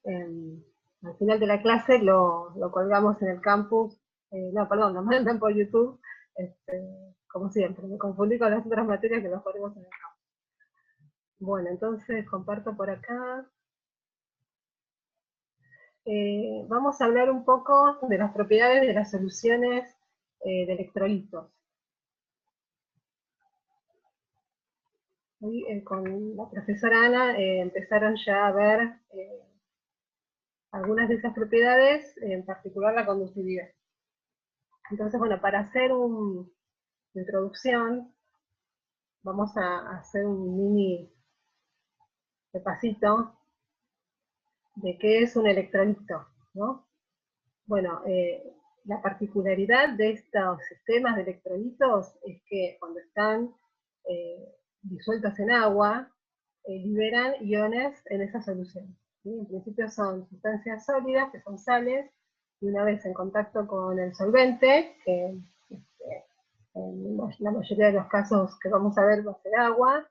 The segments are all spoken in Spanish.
al final de la clase lo colgamos en el campus, no, perdón, lo mandan por YouTube, como siempre, me confundí con las otras materias que los ponemos en el campus. Bueno, entonces comparto por acá. Vamos a hablar un poco de las propiedades de las soluciones de electrolitos. Hoy, con la profesora Ana empezaron ya a ver algunas de esas propiedades, en particular la conductividad. Entonces, bueno, para hacer una introducción, vamos a hacer un mini repasito de qué es un electrolito, ¿no? Bueno, la particularidad de estos sistemas de electrolitos es que cuando están disueltos en agua, liberan iones en esa solución. ¿Sí? En principio son sustancias sólidas, que son sales, y una vez en contacto con el solvente, que en la mayoría de los casos que vamos a ver va a ser agua,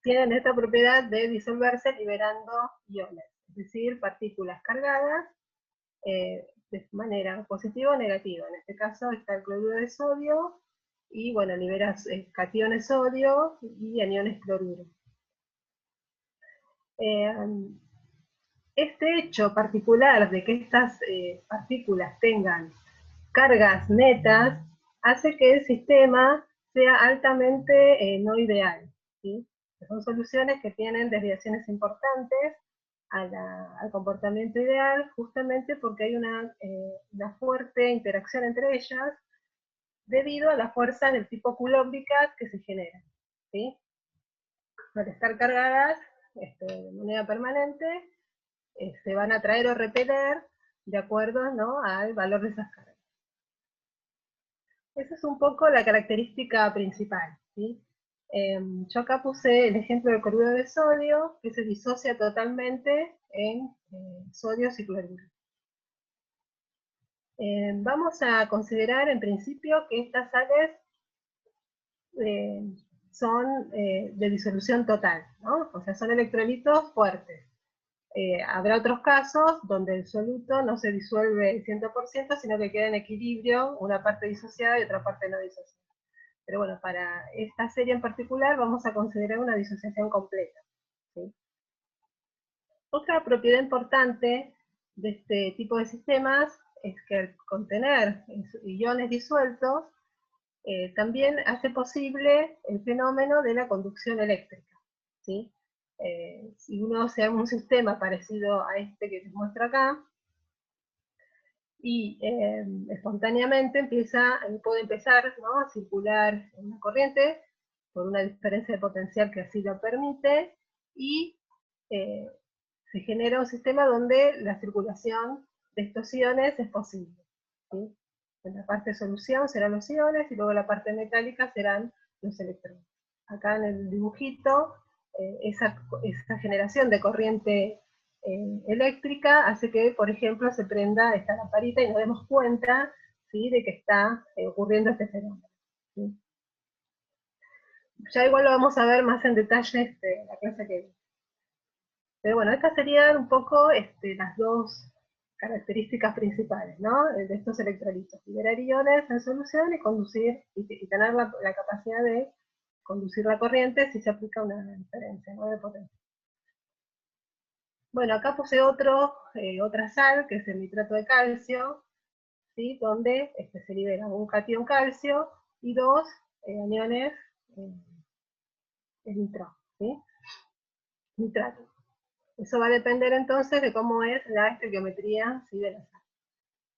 tienen esta propiedad de disolverse liberando iones, es decir, partículas cargadas de manera positiva o negativa. En este caso está el cloruro de sodio, y bueno, libera cationes sodio y aniones cloruro. Este hecho particular de que estas partículas tengan cargas netas hace que el sistema sea altamente no ideal, ¿sí? Son soluciones que tienen desviaciones importantes al comportamiento ideal, justamente porque hay una fuerte interacción entre ellas debido a las fuerzas del tipo coulombicas que se generan, ¿sí? Al estar cargadas de manera permanente, se van a atraer o repeler de acuerdo, ¿no?, al valor de esas cargas. Esa es un poco la característica principal, ¿sí? Yo acá puse el ejemplo del cloruro de sodio, que se disocia totalmente en sodios y cloruros. Vamos a considerar en principio que estas sales son de disolución total, ¿no? O sea, son electrolitos fuertes. Habrá otros casos donde el soluto no se disuelve el 100%, sino que queda en equilibrio, una parte disociada y otra parte no disociada. Pero bueno, para esta serie en particular vamos a considerar una disociación completa, ¿sí? Otra propiedad importante de este tipo de sistemas es que al contener iones disueltos, también hace posible el fenómeno de la conducción eléctrica, ¿sí? Si uno se arma un sistema parecido a este que les muestro acá, y espontáneamente puede empezar, ¿no?, a circular una corriente por una diferencia de potencial que así lo permite, y se genera un sistema donde la circulación de estos iones es posible, ¿sí? En la parte de solución serán los iones, y luego la parte metálica serán los electrones. Acá en el dibujito, esa generación de corriente eléctrica hace que, por ejemplo, se prenda esta lamparita y nos demos cuenta, ¿sí?, de que está ocurriendo este fenómeno, ¿sí? Ya igual lo vamos a ver más en detalle en la clase que viene. Pero bueno, estas serían un poco las dos características principales, ¿no?, de estos electrolitos: liberar iones en solución y conducir, y tener la capacidad de conducir la corriente si se aplica una diferencia, ¿no?, de potencia. Bueno, acá puse otra sal, que es el nitrato de calcio, ¿sí?, donde se libera un catión calcio y dos aniones de nitro, ¿sí?, nitrato. Eso va a depender entonces de cómo es la estequiometría, ¿sí?, de la sal.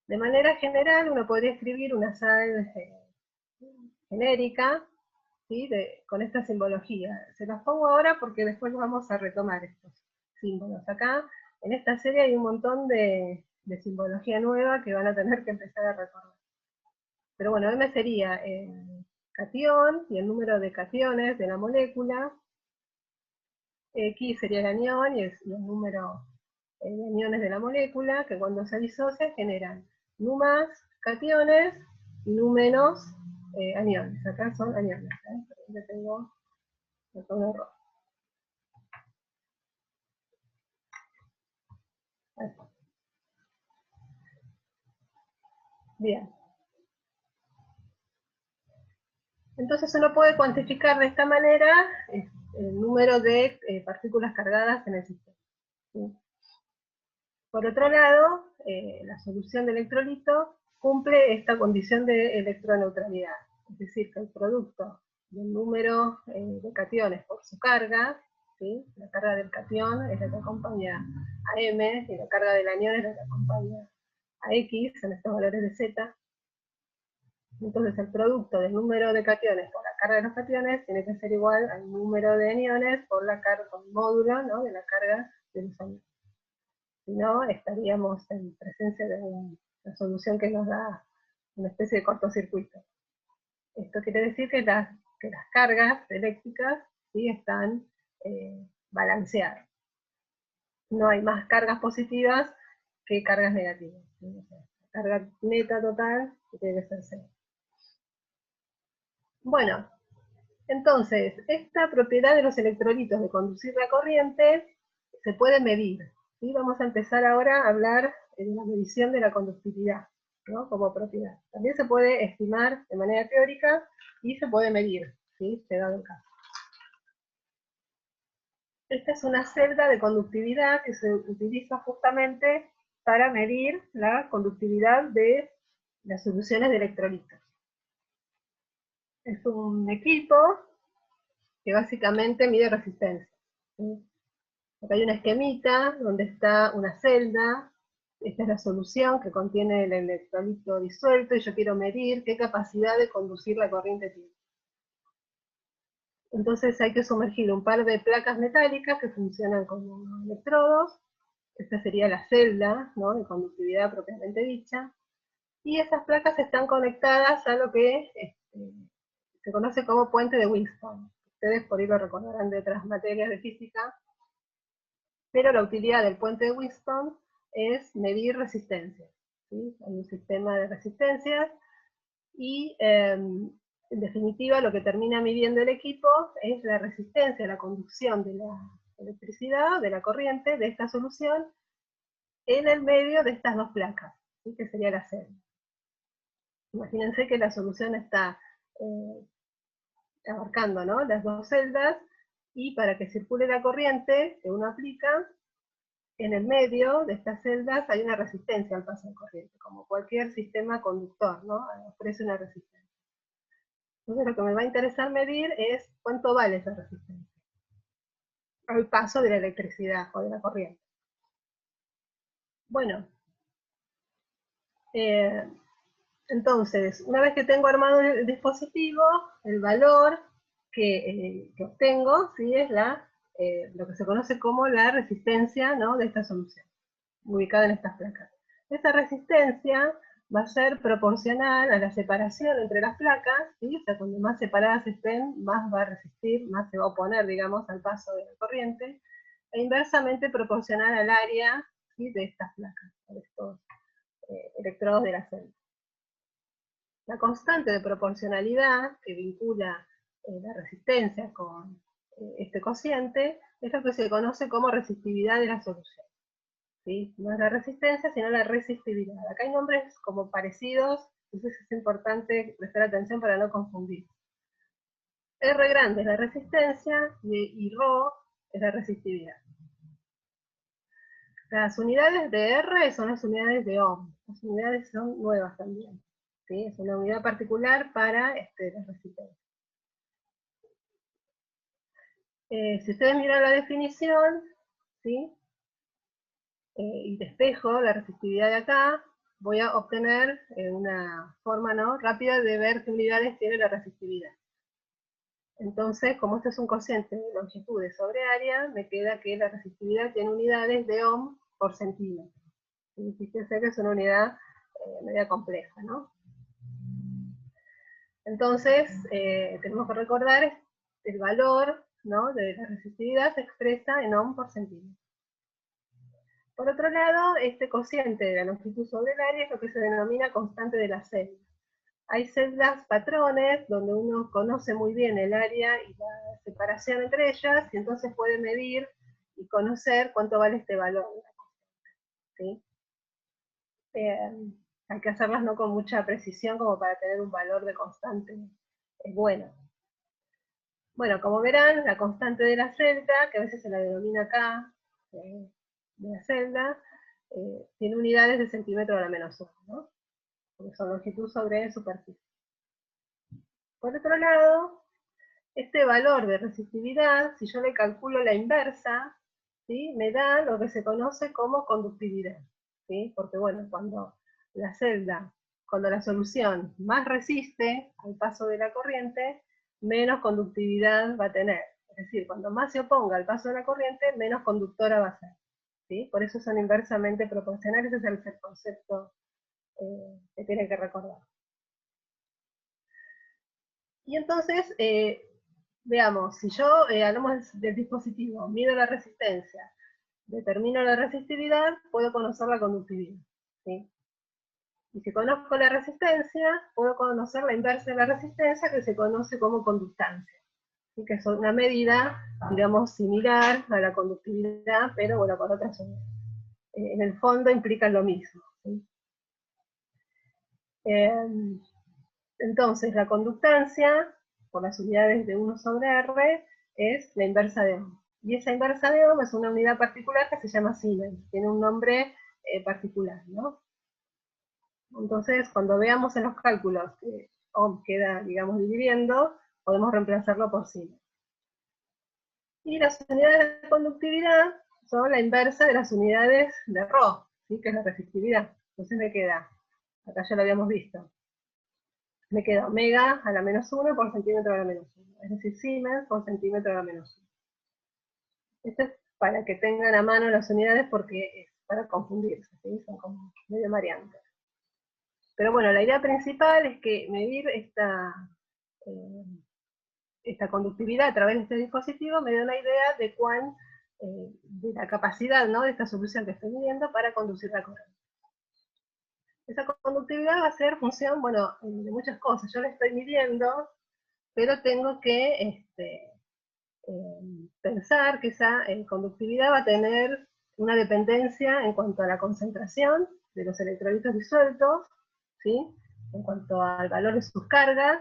De manera general, uno podría escribir una sal genérica, ¿sí?, con esta simbología. Se las pongo ahora porque después vamos a retomar estos símbolos. Acá, en esta serie, hay un montón de simbología nueva que van a tener que empezar a recordar. Pero bueno, M sería el catión y el número de cationes de la molécula. X sería el anión y el número de aniones de la molécula, que cuando se disocia generan nu más cationes y nu menos aniones. Acá son aniones, ya tengo un error. Bien. Entonces uno puede cuantificar de esta manera el número de partículas cargadas en el sistema. ¿Sí? Por otro lado, la solución de electrolito cumple esta condición de electroneutralidad, es decir, que el producto del número de cationes por su carga, ¿sí? La carga del catión es la que acompaña a M, y la carga del anión es la que acompaña a X, en estos valores de Z. Entonces el producto del número de cationes por la carga de los cationes tiene que ser igual al número de aniones por la carga, por el módulo, ¿no?, de la carga de los aniones. Si no, estaríamos en presencia de una solución que nos da una especie de cortocircuito. Esto quiere decir que las cargas eléctricas sí están balanceadas. No hay más cargas positivas que cargas negativas. ¿Sí? La carga neta total tiene que ser cero. Bueno, entonces, esta propiedad de los electrolitos de conducir la corriente se puede medir. ¿Sí? Vamos a empezar ahora a hablar de la medición de la conductividad, ¿no?, como propiedad. También se puede estimar de manera teórica y se puede medir, ¿sí?, se da el caso. Esta es una celda de conductividad que se utiliza justamente para medir la conductividad de las soluciones de electrolitos. Es un equipo que básicamente mide resistencia. ¿Sí? Acá hay una esquemita donde está una celda. Esta es la solución que contiene el electrolito disuelto y yo quiero medir qué capacidad de conducir la corriente tiene. Entonces hay que sumergir un par de placas metálicas que funcionan como electrodos. Esta sería la celda, ¿no?, de conductividad propiamente dicha. Y esas placas están conectadas a lo que se conoce como puente de Winston. Ustedes por ahí lo recordarán de otras materias de física. Pero la utilidad del puente de Winston es medir resistencias. ¿Sí? Hay un sistema de resistencias y en definitiva lo que termina midiendo el equipo es la resistencia, la conducción de la electricidad, de la corriente, de esta solución, en el medio de estas dos placas, ¿sí?, que sería la celda. Imagínense que la solución está abarcando, ¿no?, las dos celdas, y para que circule la corriente que uno aplica, en el medio de estas celdas hay una resistencia al paso de corriente, como cualquier sistema conductor, ¿no?, ofrece una resistencia. Entonces lo que me va a interesar medir es cuánto vale esa resistencia al paso de la electricidad o de la corriente. Bueno, entonces, una vez que tengo armado el dispositivo, el valor que obtengo, ¿sí?, es lo que se conoce como la resistencia, ¿no?, de esta solución, ubicada en estas placas. Esa resistencia va a ser proporcional a la separación entre las placas, ¿sí? O sea, cuando más separadas estén, más va a resistir, más se va a oponer, digamos, al paso de la corriente, e inversamente proporcional al área, ¿sí?, de estas placas, de estos electrodos de la celda. La constante de proporcionalidad que vincula la resistencia con este cociente es lo que se conoce como resistividad de la solución. ¿Sí? No es la resistencia, sino la resistividad. Acá hay nombres como parecidos, entonces es importante prestar atención para no confundir. R grande es la resistencia y ρ es la resistividad. Las unidades de R son las unidades de ohm. Las unidades son nuevas también. ¿Sí? Es una unidad particular para la resistencia. Si ustedes miran la definición, ¿sí?, y despejo la resistividad de acá, voy a obtener una forma, ¿no?, rápida de ver qué unidades tiene la resistividad. Entonces, como este es un cociente de longitudes sobre área, me queda que la resistividad tiene unidades de ohm por centímetro. Y fíjense que es una unidad media compleja, ¿no? Entonces, tenemos que recordar el valor, ¿no?, de la resistividad se expresa en ohm por centímetro. Por otro lado, este cociente de la longitud sobre el área es lo que se denomina constante de la celda. Hay celdas patrones donde uno conoce muy bien el área y la separación entre ellas, y entonces puede medir y conocer cuánto vale este valor. ¿sí? Hay que hacerlas no con mucha precisión como para tener un valor de constante bueno. Bueno, como verán, la constante de la celda, que a veces se la denomina acá, de la celda, tiene unidades de centímetro a la menos 1, ¿no? Porque son longitud sobre superficie. Por otro lado, este valor de resistividad, si yo le calculo la inversa, ¿sí?, me da lo que se conoce como conductividad, ¿sí? Porque bueno, cuando la solución más resiste al paso de la corriente, menos conductividad va a tener. Es decir, cuando más se oponga al paso de la corriente, menos conductora va a ser, ¿sí? Por eso son inversamente proporcionales, ese es el concepto que tienen que recordar. Y entonces, veamos, si yo hablamos del dispositivo, mido la resistencia, determino la resistividad, puedo conocer la conductividad, ¿sí? Y si conozco la resistencia, puedo conocer la inversa de la resistencia, que se conoce como conductancia, ¿sí? Que es una medida, digamos, similar a la conductividad, pero bueno, con otras unidades. En el fondo implican lo mismo, ¿sí? Entonces, la conductancia, por las unidades de 1 sobre R, es la inversa de Ohm. Y esa inversa de Ohm es una unidad particular que se llama Siemens, tiene un nombre particular, ¿no? Entonces, cuando veamos en los cálculos que Ohm queda, digamos, dividiendo, podemos reemplazarlo por Siemens. Y las unidades de conductividad son la inversa de las unidades de Rho, ¿sí?, que es la resistividad. Entonces me queda, acá ya lo habíamos visto, me queda omega a la menos 1 por centímetro a la menos 1, es decir, Siemens por centímetro a la menos 1. Esto es para que tengan a mano las unidades porque es para confundirse, ¿sí? Son como medio mareantes. Pero bueno, la idea principal es que medir esta conductividad a través de este dispositivo me da una idea de de la capacidad, ¿no?, de esta solución que estoy midiendo para conducir la corriente. Esa conductividad va a ser función, bueno, de muchas cosas. Yo la estoy midiendo, pero tengo que pensar que esa conductividad va a tener una dependencia en cuanto a la concentración de los electrolitos disueltos, ¿sí?, en cuanto al valor de sus cargas,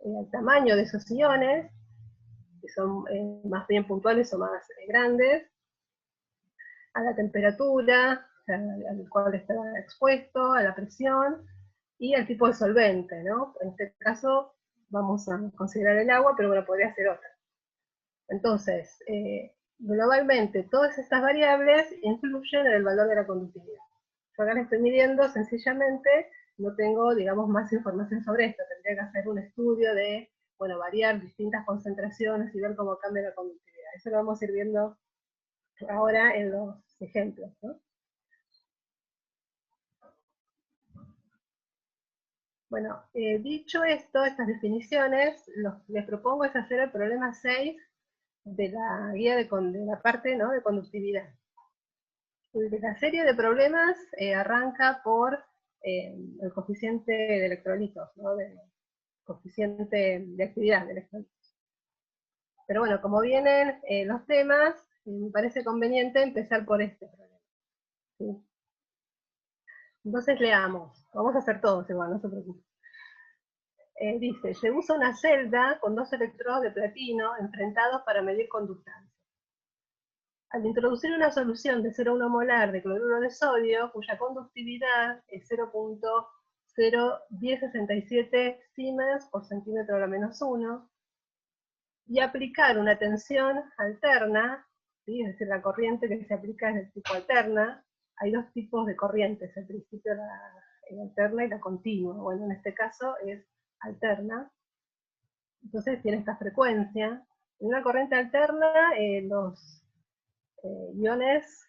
al tamaño de esos iones, que son más bien puntuales o más grandes, a la temperatura al cual está expuesto, a la presión y al tipo de solvente, ¿no? En este caso vamos a considerar el agua, pero bueno, podría ser otra. Entonces, globalmente todas estas variables influyen en el valor de la conductividad. Yo acá la estoy midiendo sencillamente, no tengo, digamos, más información sobre esto, tendría que hacer un estudio de, bueno, variar distintas concentraciones y ver cómo cambia la conductividad. Eso lo vamos a ir viendo ahora en los ejemplos, ¿no? Bueno, dicho esto, estas definiciones, lo que les propongo es hacer el problema 6 de la guía de la parte, ¿no?, de conductividad. La serie de problemas arranca por el coeficiente de electrolitos, ¿no?, coeficiente de actividad de electrolitos. Pero bueno, como vienen los temas, me parece conveniente empezar por este problema, ¿sí? Entonces leamos, vamos a hacer todos igual, no se preocupen. Dice, se usa una celda con 2 electrodos de platino enfrentados para medir conductancia. Al introducir una solución de 0,1 molar de cloruro de sodio, cuya conductividad es 0.01067 Siemens por centímetro a la menos 1, y aplicar una tensión alterna, ¿sí?, es decir, la corriente que se aplica es del tipo alterna. Hay 2 tipos de corrientes, al principio la alterna y la continua. Bueno, en este caso es alterna. Entonces tiene esta frecuencia. En una corriente alterna, los iones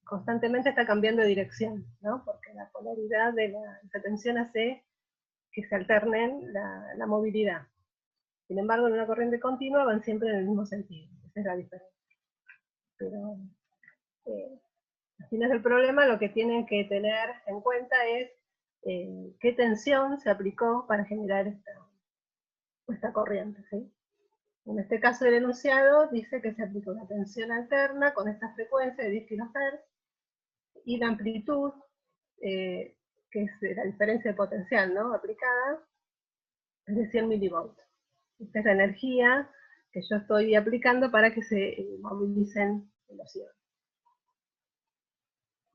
constantemente están cambiando de dirección, ¿no?, porque la polaridad de la tensión hace que se alternen la movilidad. Sin embargo, en una corriente continua van siempre en el mismo sentido. Esa es la diferencia. Pero al final del problema lo que tienen que tener en cuenta es qué tensión se aplicó para generar esta corriente, ¿sí? En este caso del enunciado dice que se aplica una tensión alterna con esta frecuencia de 10 kHz y la amplitud, que es la diferencia de potencial, ¿no?, aplicada, es de 100 milivolts. Esta es la energía que yo estoy aplicando para que se movilicen los iones.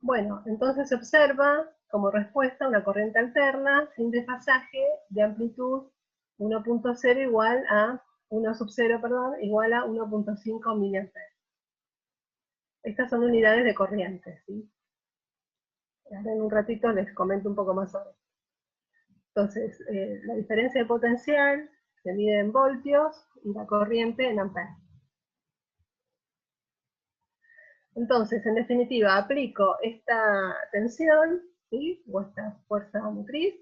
Bueno, entonces se observa como respuesta una corriente alterna sin desfasaje de amplitud 1.0 igual a 1 sub 0, perdón, igual a 1.5 mA. Estas son unidades de corriente, ¿sí? Ahora en un ratito les comento un poco más sobre esto. Entonces, la diferencia de potencial se mide en voltios y la corriente en amperes. Entonces, en definitiva, aplico esta tensión, ¿sí?, o esta fuerza motriz,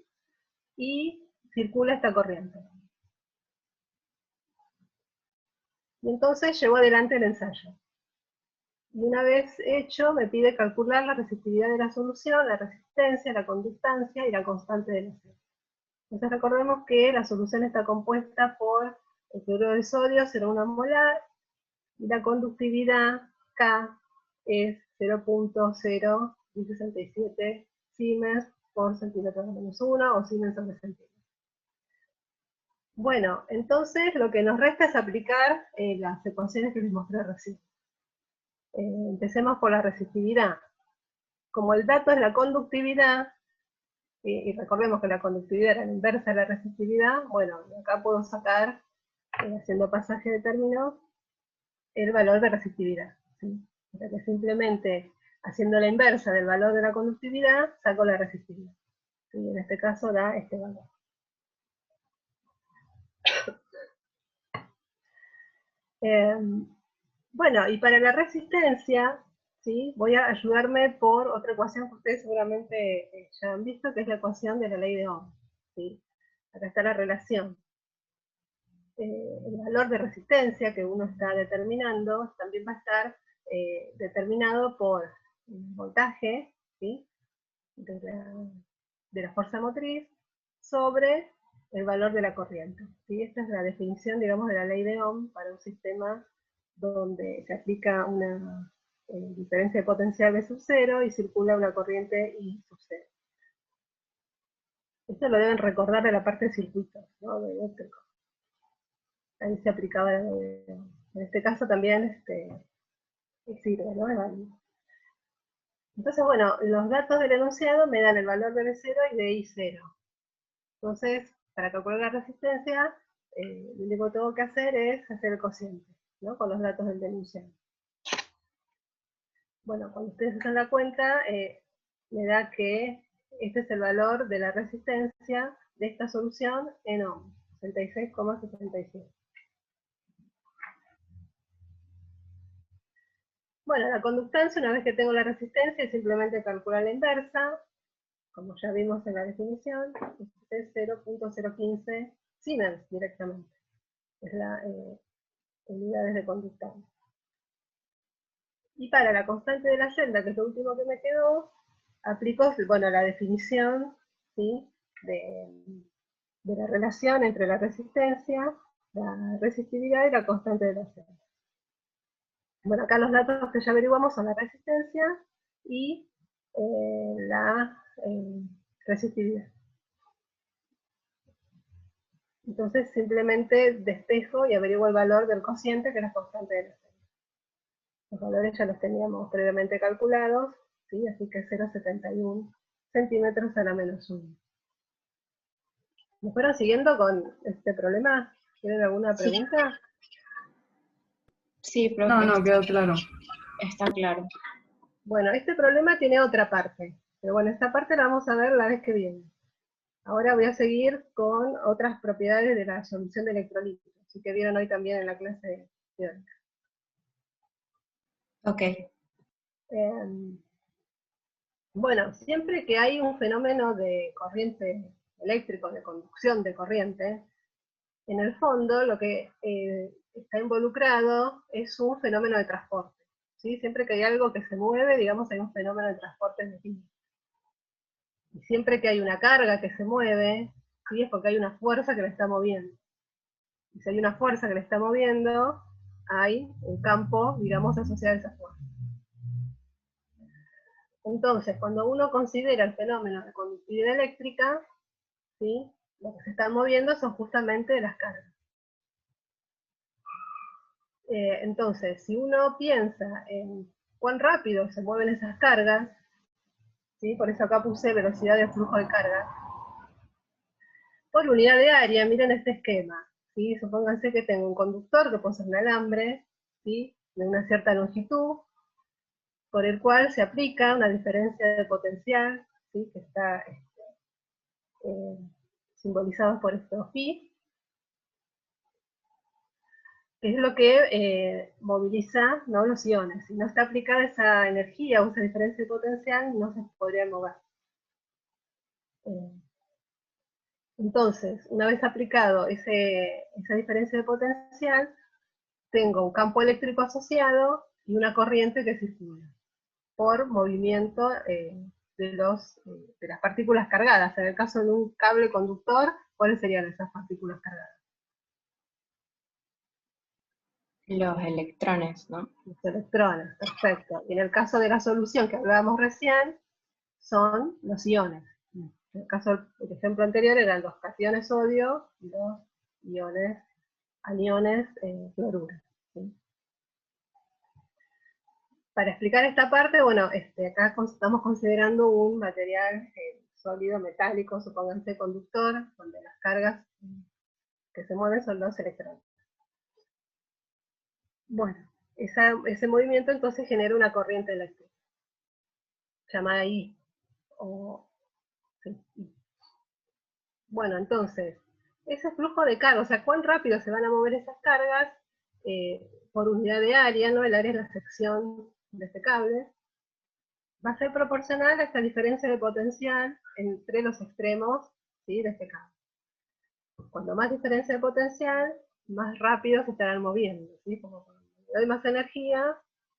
y circula esta corriente. Y entonces llevo adelante el ensayo. Y una vez hecho, me pide calcular la resistividad de la solución, la resistencia, la conductancia y la constante de la serie. Entonces recordemos que la solución está compuesta por el cloruro de sodio, 0,1 molar, y la conductividad K es 0.067 Siemens por centímetro menos 1 o Siemens sobre centímetro. Bueno, entonces lo que nos resta es aplicar las ecuaciones que les mostré recién. Empecemos por la resistividad. Como el dato es la conductividad, y recordemos que la conductividad era la inversa de la resistividad, bueno, acá puedo sacar, haciendo pasaje de términos, el valor de resistividad, ¿sí? O sea que simplemente haciendo la inversa del valor de la conductividad, saco la resistividad, ¿sí? En este caso da este valor. Bueno, y para la resistencia, ¿sí?, voy a ayudarme por otra ecuación que ustedes seguramente ya han visto, que es la ecuación de la ley de Ohm, ¿sí? Acá está la relación. El valor de resistencia que uno está determinando también va a estar determinado por el voltaje, ¿sí?, de la fuerza motriz sobre el valor de la corriente, ¿sí? Esta es la definición, digamos, de la ley de Ohm para un sistema donde se aplica una diferencia de potencial V sub 0 y circula una corriente I sub 0. Esto lo deben recordar de la parte de circuitos, ¿no?, de eléctrico. Ahí se aplicaba, en este caso también sirve, ¿no?, es válido. Entonces, bueno, los datos del enunciado me dan el valor de V0 y de I0. Entonces, para calcular la resistencia, lo único que tengo que hacer es hacer el cociente, ¿no?, con los datos del enunciado. Bueno, cuando ustedes hacen la cuenta, me da que este es el valor de la resistencia de esta solución en ohm, 66,67. Bueno, la conductancia, una vez que tengo la resistencia, es simplemente calcular la inversa, como ya vimos en la definición, es 0.015 Siemens directamente. Es la unidades de conductancia. Y para la constante de la celda, que es lo último que me quedó, aplico, bueno, la definición, ¿sí?, de la relación entre la resistencia, la resistividad y la constante de la celda. Bueno, acá los datos que ya averiguamos son la resistencia y la resistividad. Entonces simplemente despejo y averiguo el valor del cociente, que es la constante de la celda. Los valores ya los teníamos previamente calculados, ¿sí?, así que 0,71 centímetros a la menos 1. ¿Me fueron siguiendo con este problema? ¿Tienen alguna pregunta? Sí, profe. No, quedó claro. Está claro. Bueno, este problema tiene otra parte, pero bueno, esta parte la vamos a ver la vez que viene. Ahora voy a seguir con otras propiedades de la solución de electrolitos, así que vieron hoy también en la clase teórica. Ok. Bueno, siempre que hay un fenómeno de corriente eléctrica, de conducción de corriente, en el fondo lo que está involucrado es un fenómeno de transporte, ¿sí? Siempre que hay algo que se mueve, digamos, hay un fenómeno de transporte de ti. Y siempre que hay una carga que se mueve, ¿sí?, es porque hay una fuerza que la está moviendo. Y si hay una fuerza que la está moviendo, hay un campo, digamos, asociado a esa fuerza. Entonces, cuando uno considera el fenómeno de conductividad eléctrica, ¿sí?, lo que se están moviendo son justamente las cargas. Entonces, si uno piensa en cuán rápido se mueven esas cargas, ¿sí?, por eso acá puse velocidad de flujo de carga, por unidad de área, miren este esquema, ¿sí? Supónganse que tengo un conductor que posee un alambre, ¿sí?, de una cierta longitud, por el cual se aplica una diferencia de potencial, ¿sí?, que está simbolizado por estos pi, que es lo que moviliza, ¿no?, los iones. Si no está aplicada esa energía o esa diferencia de potencial, no se podría mover. Entonces, una vez aplicado esa diferencia de potencial, tengo un campo eléctrico asociado y una corriente que circula por movimiento de las partículas cargadas. En el caso de un cable conductor, ¿cuáles serían esas partículas cargadas? Los electrones, ¿no? Los electrones, perfecto. Y en el caso de la solución que hablábamos recién, son los iones. En el caso del ejemplo anterior eran los cationes sodio y los iones, aniones cloruro. ¿Sí? Para explicar esta parte, bueno, acá estamos considerando un material sólido, metálico, supónganse conductor, donde las cargas que se mueven son los electrones. Bueno, ese movimiento entonces genera una corriente eléctrica, llamada I. Sí, I. Bueno, entonces, ese flujo de carga, o sea, cuán rápido se van a mover esas cargas por unidad de área, ¿no? El área es la sección de este cable, va a ser proporcional a esta diferencia de potencial entre los extremos, ¿sí?, de este cable. Cuando más diferencia de potencial, más rápido se estarán moviendo, ¿sí? Como cuando hay más energía,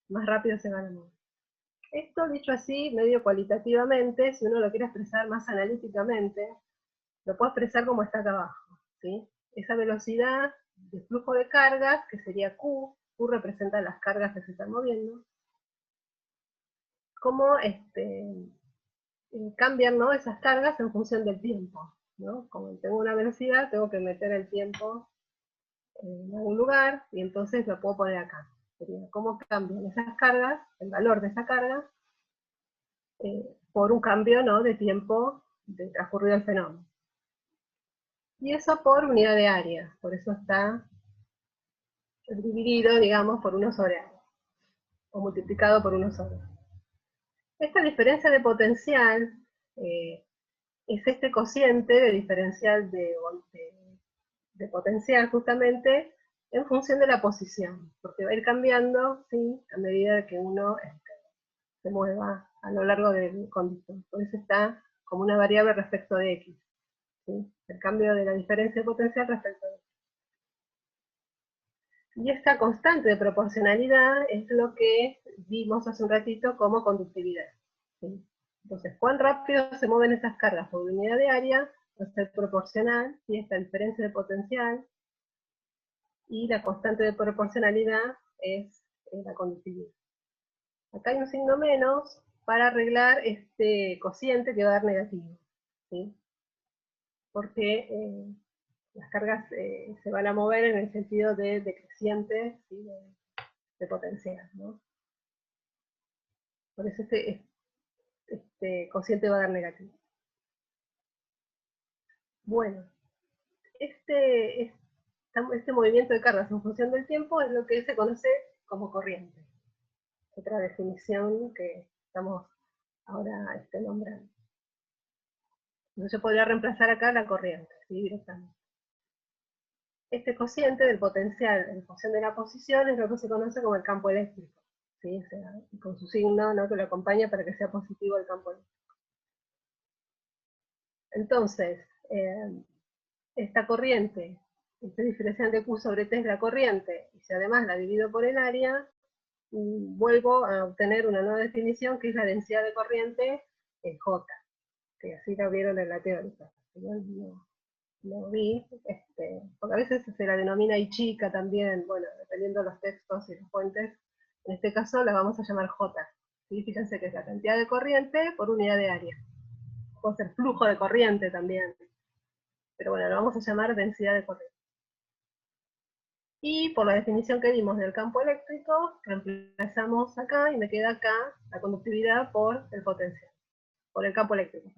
más rápido se van a mover. Esto, dicho así, medio cualitativamente, si uno lo quiere expresar más analíticamente, lo puedo expresar como está acá abajo, ¿sí? Esa velocidad de flujo de cargas, que sería Q, Q representa las cargas que se están moviendo, cómo cambian, ¿no?, esas cargas en función del tiempo, ¿no? Como tengo una velocidad, tengo que meter el tiempo en algún lugar, y entonces lo puedo poner acá. Sería cómo cambian esas cargas, el valor de esa carga, por un cambio, ¿no?, de tiempo de transcurrido el fenómeno. Y eso por unidad de área, por eso está dividido, digamos, por 1 sobre A, o multiplicado por 1 sobre A. Esta diferencia de potencial es este cociente de diferencial de potencial, justamente, en función de la posición, porque va a ir cambiando, ¿sí?, a medida que uno se mueva a lo largo del conductor. Por eso está como una variable respecto de X, ¿sí?, el cambio de la diferencia de potencial respecto de X. Y esta constante de proporcionalidad es lo que vimos hace un ratito como conductividad, ¿sí? Entonces, cuán rápido se mueven esas cargas por unidad de área va a ser proporcional, ¿sí?, esta diferencia de potencial, y la constante de proporcionalidad es la conductividad. Acá hay un signo menos para arreglar este cociente que va a dar negativo, ¿sí?, porque las cargas se van a mover en el sentido de decreciente, ¿sí?, de potencial, ¿no? Por eso este cociente va a dar negativo. Bueno, este movimiento de cargas en función del tiempo es lo que se conoce como corriente. Otra definición que estamos ahora nombrando. Entonces yo podría reemplazar acá la corriente, ¿sí?, directamente. Este cociente del potencial en función de la posición es lo que se conoce como el campo eléctrico, ¿sí?, o sea, con su signo, ¿no?, que lo acompaña para que sea positivo el campo eléctrico. Entonces, esta corriente, este diferencial de Q sobre T es la corriente, y si además la divido por el área, vuelvo a obtener una nueva definición que es la densidad de corriente J, que así la vieron en la teórica. No vi, porque a veces se la denomina I chica también, bueno, dependiendo de los textos y las fuentes. En este caso la vamos a llamar J. ¿sí? Fíjense que es la cantidad de corriente por unidad de área. Puede ser flujo de corriente también. Pero bueno, lo vamos a llamar densidad de corriente. Y por la definición que dimos del campo eléctrico, reemplazamos acá y me queda acá la conductividad por el potencial, por el campo eléctrico.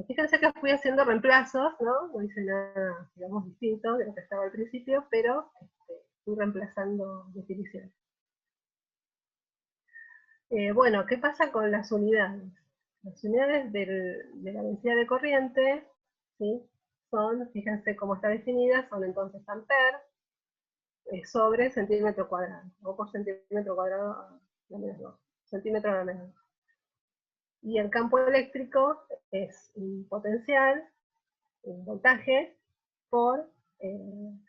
Fíjense que fui haciendo reemplazos, ¿no? No hice nada, digamos, distinto de lo que estaba al principio, pero fui reemplazando definiciones. Bueno, ¿qué pasa con las unidades? Las unidades de la densidad de corriente, ¿sí? Son, fíjense cómo está definida, son entonces amperes sobre centímetro cuadrado, o por centímetro cuadrado a la menos 2, centímetro a la menos 2. Y el campo eléctrico es un potencial, un voltaje, por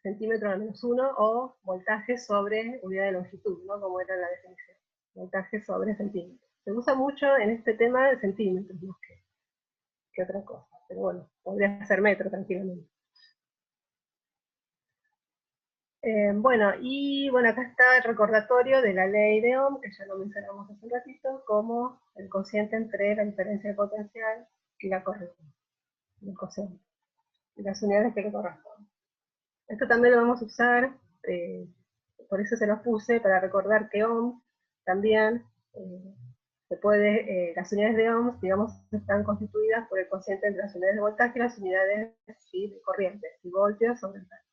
centímetro a la menos 1, o voltaje sobre unidad de longitud, ¿no? Como era la definición. Voltaje sobre centímetro. Se usa mucho en este tema de centímetros, más que otra cosa. Pero bueno, podría ser metro tranquilamente. Bueno, y bueno, acá está el recordatorio de la ley de Ohm, que ya lo mencionamos hace un ratito, como el cociente entre la diferencia de potencial y la corriente. El cociente. Y las unidades que le corresponden. Esto también lo vamos a usar, por eso se los puse, para recordar que Ohm también se puede, las unidades de Ohm, digamos, están constituidas por el cociente entre las unidades de voltaje y las unidades de corriente, y voltios sobre amperes.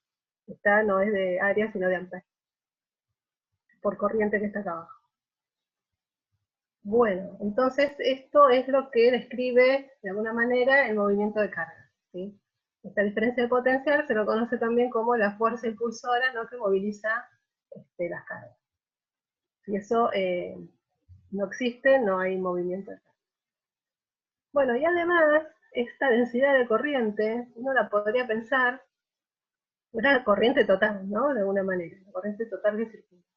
Esta no es de área, sino de amperes, por corriente que está acá abajo. Bueno, entonces esto es lo que describe, de alguna manera, el movimiento de carga, ¿sí? Esta diferencia de potencial se lo conoce también como la fuerza impulsora, ¿no? Que moviliza las cargas. Si eso no existe, no hay movimiento de carga. Bueno, y además, esta densidad de corriente, uno la podría pensar, una corriente total, ¿no? De alguna manera, la corriente total de circuito,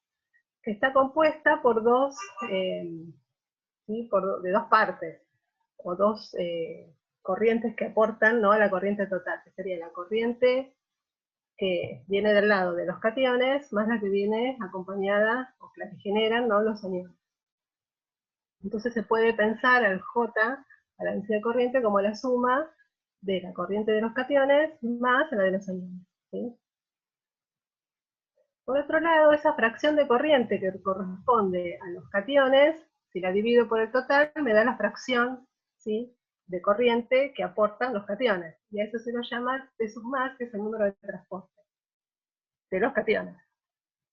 que está compuesta por dos, ¿sí? De dos partes, o dos corrientes que aportan, ¿no? A la corriente total, que sería la corriente que viene del lado de los cationes, más la que viene acompañada, o la que generan, ¿no? Los aniones. Entonces se puede pensar al J, a la densidad de corriente, como la suma de la corriente de los cationes más la de los aniones, ¿sí? Por otro lado, esa fracción de corriente que corresponde a los cationes, si la divido por el total, me da la fracción, ¿sí?, de corriente que aportan los cationes. Y a eso se lo llama T sub más, que es el número de transporte de los cationes.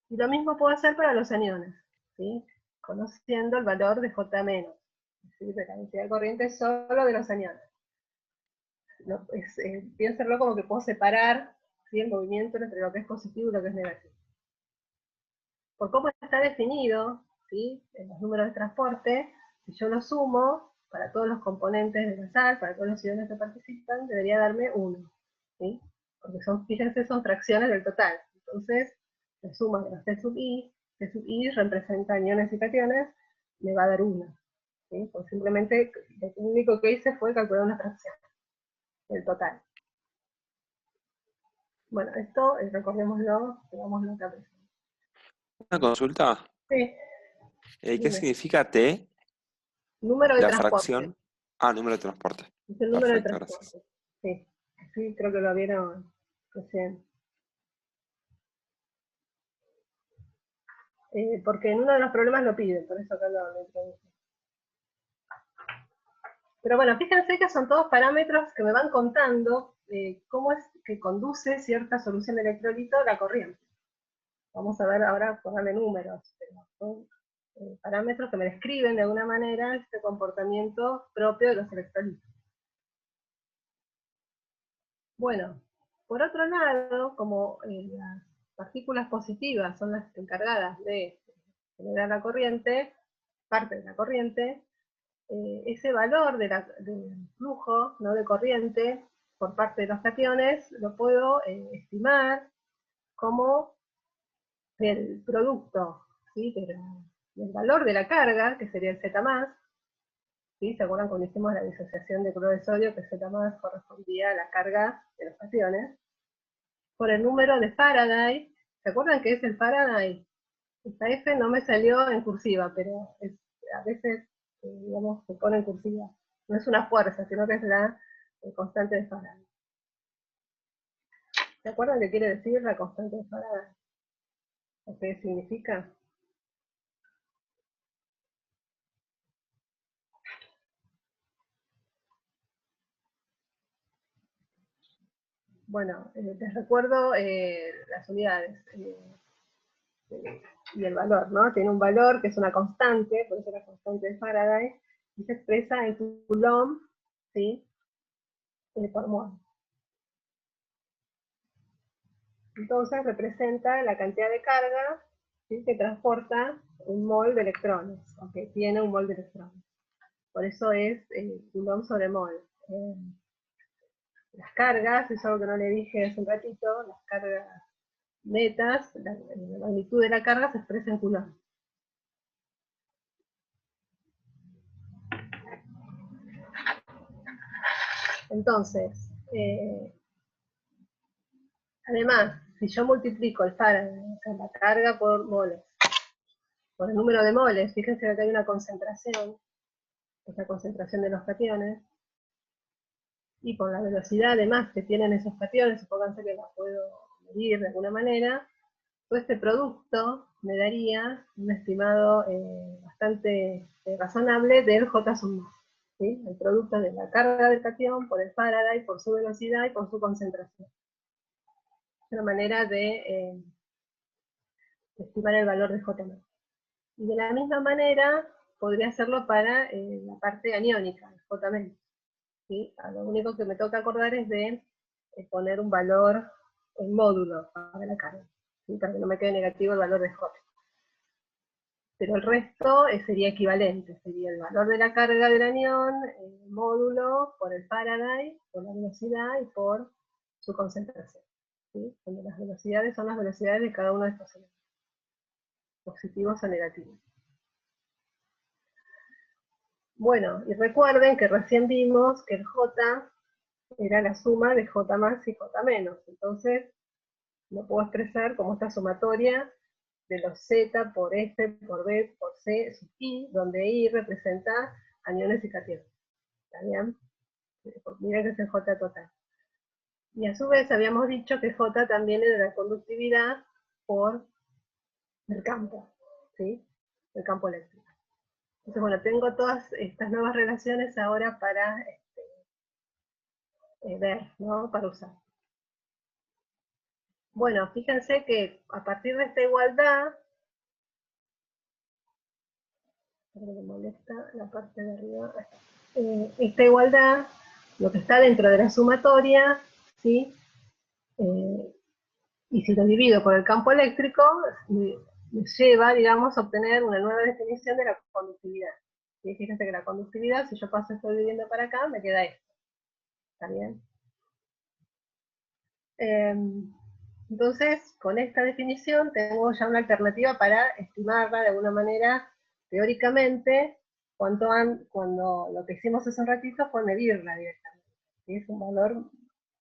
Y lo mismo puedo hacer para los aniones, ¿sí?, conociendo el valor de J menos, ¿sí?, de la densidad de corriente solo de los aniones. No, piénsenlo como que puedo separar, ¿sí?, el movimiento entre lo que es positivo y lo que es negativo. Por cómo está definido, ¿sí?, en los números de transporte, si yo lo sumo para todos los componentes de la sal, para todos los iones que participan, debería darme 1, ¿sí? Porque son, fíjense, son fracciones del total. Entonces, la suma de los T sub I representa iones y cationes, me va a dar 1. ¿Sí? Pues simplemente lo único que hice fue calcular una fracción del total. Bueno, esto, recordémoslo, tengámoslo en cabeza. Una consulta. Sí. ¿Qué significa T? Número de La transporte. fracción. Número de transporte. Es el número de Perfecto, transporte. gracias. Sí, creo que lo vieron recién. Porque en uno de los problemas lo piden, por eso acá lo introduje. Pero bueno, fíjense que son todos parámetros que me van contando cómo es que conduce cierta solución de electrolito la corriente. Vamos a ver ahora, ponerle números, pero son parámetros que me describen de alguna manera este comportamiento propio de los electrolitos. Bueno, por otro lado, como las partículas positivas son las encargadas de generar la corriente, parte de la corriente, ese valor del flujo, ¿no?, de corriente por parte de los cationes lo puedo estimar como el producto, ¿sí?, del valor de la carga, que sería el Z+, ¿sí? ¿Se acuerdan cuando hicimos la disociación de cloruro de sodio, que Z+ correspondía a la carga de los cationes? Por el número de Faraday. ¿Se acuerdan qué es el Faraday? Esta F no me salió en cursiva, pero es a veces, digamos, se pone en cursiva. No es una fuerza, sino que es la constante de Faraday. ¿Se acuerdan qué quiere decir la constante de Faraday? ¿O qué significa? Bueno, les recuerdo las unidades y el valor, ¿no? Tiene un valor que es una constante, por eso la constante de Faraday, y se expresa en Coulomb, ¿sí? Por mol. Entonces representa la cantidad de carga, ¿sí?, que transporta un mol de electrones, o que tiene un mol de electrones. Por eso es Coulomb sobre mol. Las cargas, es algo que no le dije hace un ratito, las cargas netas, la magnitud de la carga se expresa en Coulomb. Entonces, además, si yo multiplico el Faraday, o sea, la carga por moles, por el número de moles, fíjense que acá hay una concentración, esa concentración de los cationes, y por la velocidad además que tienen esos cationes, supónganse que la puedo medir de alguna manera, todo este producto me daría un estimado bastante razonable del J sub, ¿sí? El producto de la carga del catión por el Faraday, por su velocidad y por su concentración. Es una manera de estimar el valor de J max. Y de la misma manera podría hacerlo para la parte aniónica, J menos. ¿Sí? Lo único que me toca acordar es de poner un valor en módulo para la carga, ¿sí?, para que no me quede negativo el valor de J. Pero el resto sería equivalente, sería el valor de la carga del anión, el módulo por el Faraday, por la velocidad y por su concentración, ¿sí? Donde las velocidades son las velocidades de cada uno de estos elementos, positivos o negativos. Bueno, y recuerden que recién vimos que el J era la suma de J más y J menos, entonces lo puedo expresar como esta sumatoria de los Z por F por B por C sub I, donde I representa aniones y cationes. ¿Está bien? Miren que es el J total. Y a su vez habíamos dicho que J también es de la conductividad por el campo, ¿sí? El campo eléctrico. Entonces, bueno, tengo todas estas nuevas relaciones ahora para ver, ¿no? Para usar. Bueno, fíjense que a partir de esta igualdad, me molesta la parte de arriba, esta igualdad, lo que está dentro de la sumatoria, ¿sí? Y si lo divido por el campo eléctrico, me lleva, digamos, a obtener una nueva definición de la conductividad. ¿Sí? Fíjense que la conductividad, si yo paso esto dividiendo para acá, me queda esto. ¿Está bien? Entonces, con esta definición tengo ya una alternativa para estimarla de alguna manera teóricamente, cuando lo que hicimos hace un ratito fue medirla directamente. ¿Sí? Es un valor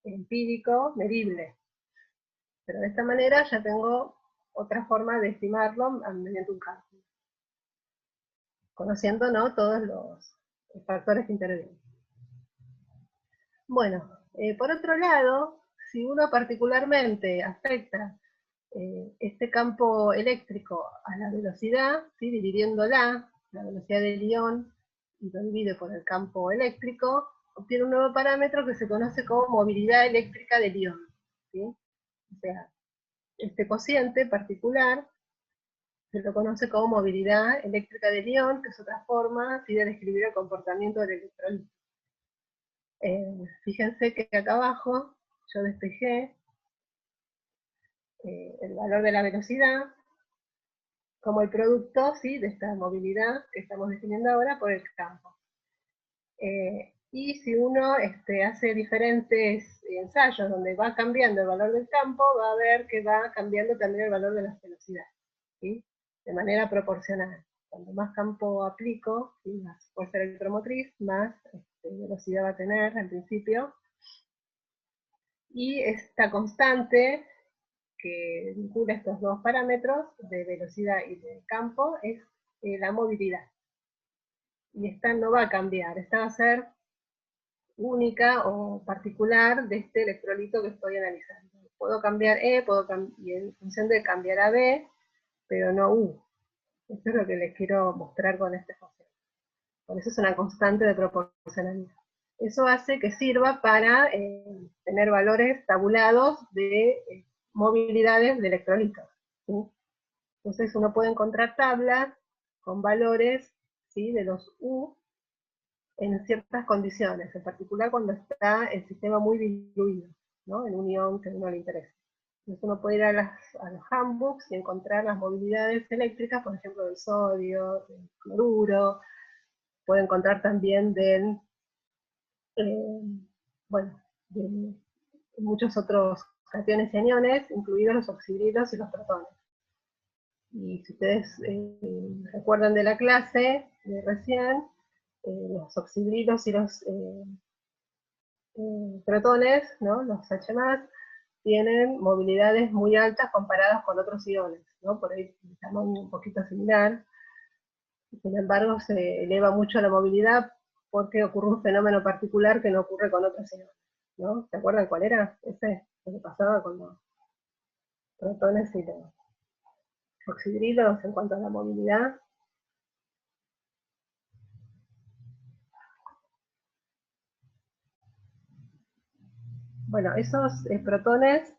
empírico medible. Pero de esta manera ya tengo otra forma de estimarlo mediante un cálculo, conociendo, ¿no?, todos los factores que intervienen. Bueno, por otro lado, si uno particularmente afecta este campo eléctrico a la velocidad, ¿sí?, dividiéndola, la velocidad del ion, y lo divide por el campo eléctrico, obtiene un nuevo parámetro que se conoce como movilidad eléctrica del ion, ¿sí? O sea, este cociente particular se lo conoce como movilidad eléctrica del ion, que es otra forma de describir el comportamiento del electrolito. Fíjense que acá abajo yo despejé el valor de la velocidad como el producto, ¿sí?, de esta movilidad que estamos definiendo ahora por el campo. Y si uno hace diferentes ensayos donde va cambiando el valor del campo, va a ver que va cambiando también el valor de las velocidades, ¿sí?, de manera proporcional. Cuando más campo aplico, ¿sí?, más fuerza electromotriz, más velocidad va a tener al principio. Y esta constante que vincula estos dos parámetros de velocidad y de campo es la movilidad. y esta no va a cambiar, esta va a ser única o particular de este electrolito que estoy analizando. Puedo cambiar E, y en función de cambiar a B, pero no U. Eso es lo que les quiero mostrar con este función. Por eso es una constante de proporcionalidad. Eso hace que sirva para tener valores tabulados de movilidades de electrolitos, ¿sí? Entonces uno puede encontrar tablas con valores, ¿sí?, de los U en ciertas condiciones, en particular cuando está el sistema muy diluido, ¿no?, en un ion que a uno le interesa. Entonces uno puede ir a los handbooks y encontrar las movilidades eléctricas, por ejemplo, del sodio, del cloruro, puede encontrar también del, bueno, de muchos otros cationes y aniones, incluidos los oxidrilos y los protones. Y si ustedes recuerdan de la clase de recién, los oxidrilos y los protones, ¿no?, los H+, tienen movilidades muy altas comparadas con otros iones, ¿no? Por ahí el tamaño un poquito similar. Sin embargo, se eleva mucho la movilidad porque ocurre un fenómeno particular que no ocurre con otros iones, ¿no? ¿Se acuerdan cuál era? Ese, lo que pasaba con los protones y los oxidrilos en cuanto a la movilidad. Bueno, esos protones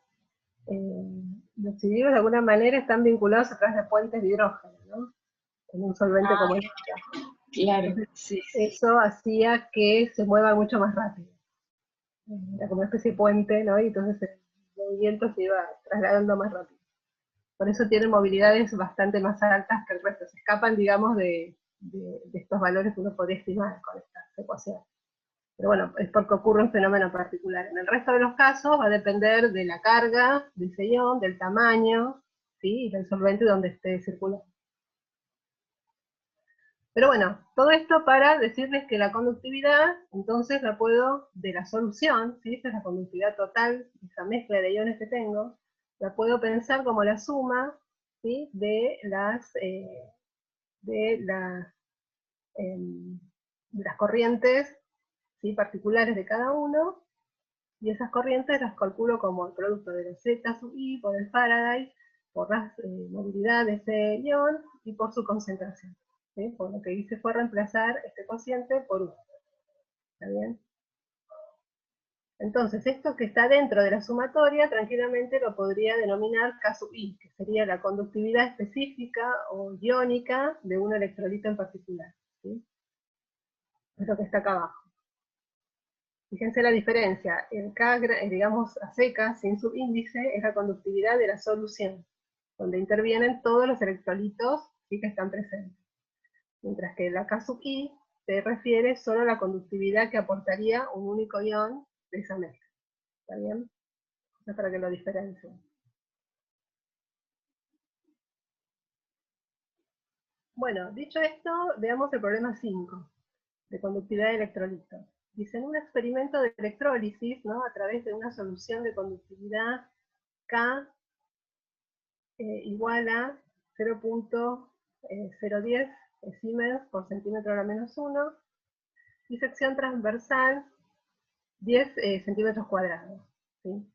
los oxidrilos de alguna manera están vinculados a través de puentes de hidrógeno, ¿no?, en un solvente como este. Claro, Entonces, sí. eso hacía que se mueva mucho más rápido. Era como una especie de puente, ¿no?, y entonces el movimiento se iba trasladando más rápido. Por eso tienen movilidades bastante más altas que el resto. Se escapan, digamos, de estos valores que uno podría estimar con estas ecuaciones. Pero bueno, es porque ocurre un fenómeno particular. En el resto de los casos va a depender de la carga del ion, del tamaño, ¿sí?, y del solvente donde esté circulando. Pero bueno, todo esto para decirles que la conductividad, entonces la puedo, de la solución, ¿sí?, esta es la conductividad total, esa mezcla de iones que tengo, la puedo pensar como la suma, ¿sí?, de las corrientes, ¿sí?, particulares de cada uno, y esas corrientes las calculo como el producto de la Z sub I por el Faraday, por la movilidad de ese ion y por su concentración. ¿Sí? Por lo que hice fue reemplazar este cociente por 1. ¿Está bien? Entonces, esto que está dentro de la sumatoria, tranquilamente lo podría denominar K sub I, que sería la conductividad específica o iónica de un electrolito en particular. ¿Sí? Es lo que está acá abajo. Fíjense la diferencia. El K, digamos, a secas, sin subíndice, es la conductividad de la solución, donde intervienen todos los electrolitos, ¿sí?, que están presentes. Mientras que la K sub I se refiere solo a la conductividad que aportaría un único ion de esa mezcla. ¿Está bien? Eso es para que lo diferencien. Bueno, dicho esto, veamos el problema 5, de conductividad de electrolitos. Dice, en un experimento de electrólisis, ¿no?, a través de una solución de conductividad K igual a 0.010 Siemens por centímetro a la menos 1, y sección transversal 10 centímetros cuadrados. ¿Sí?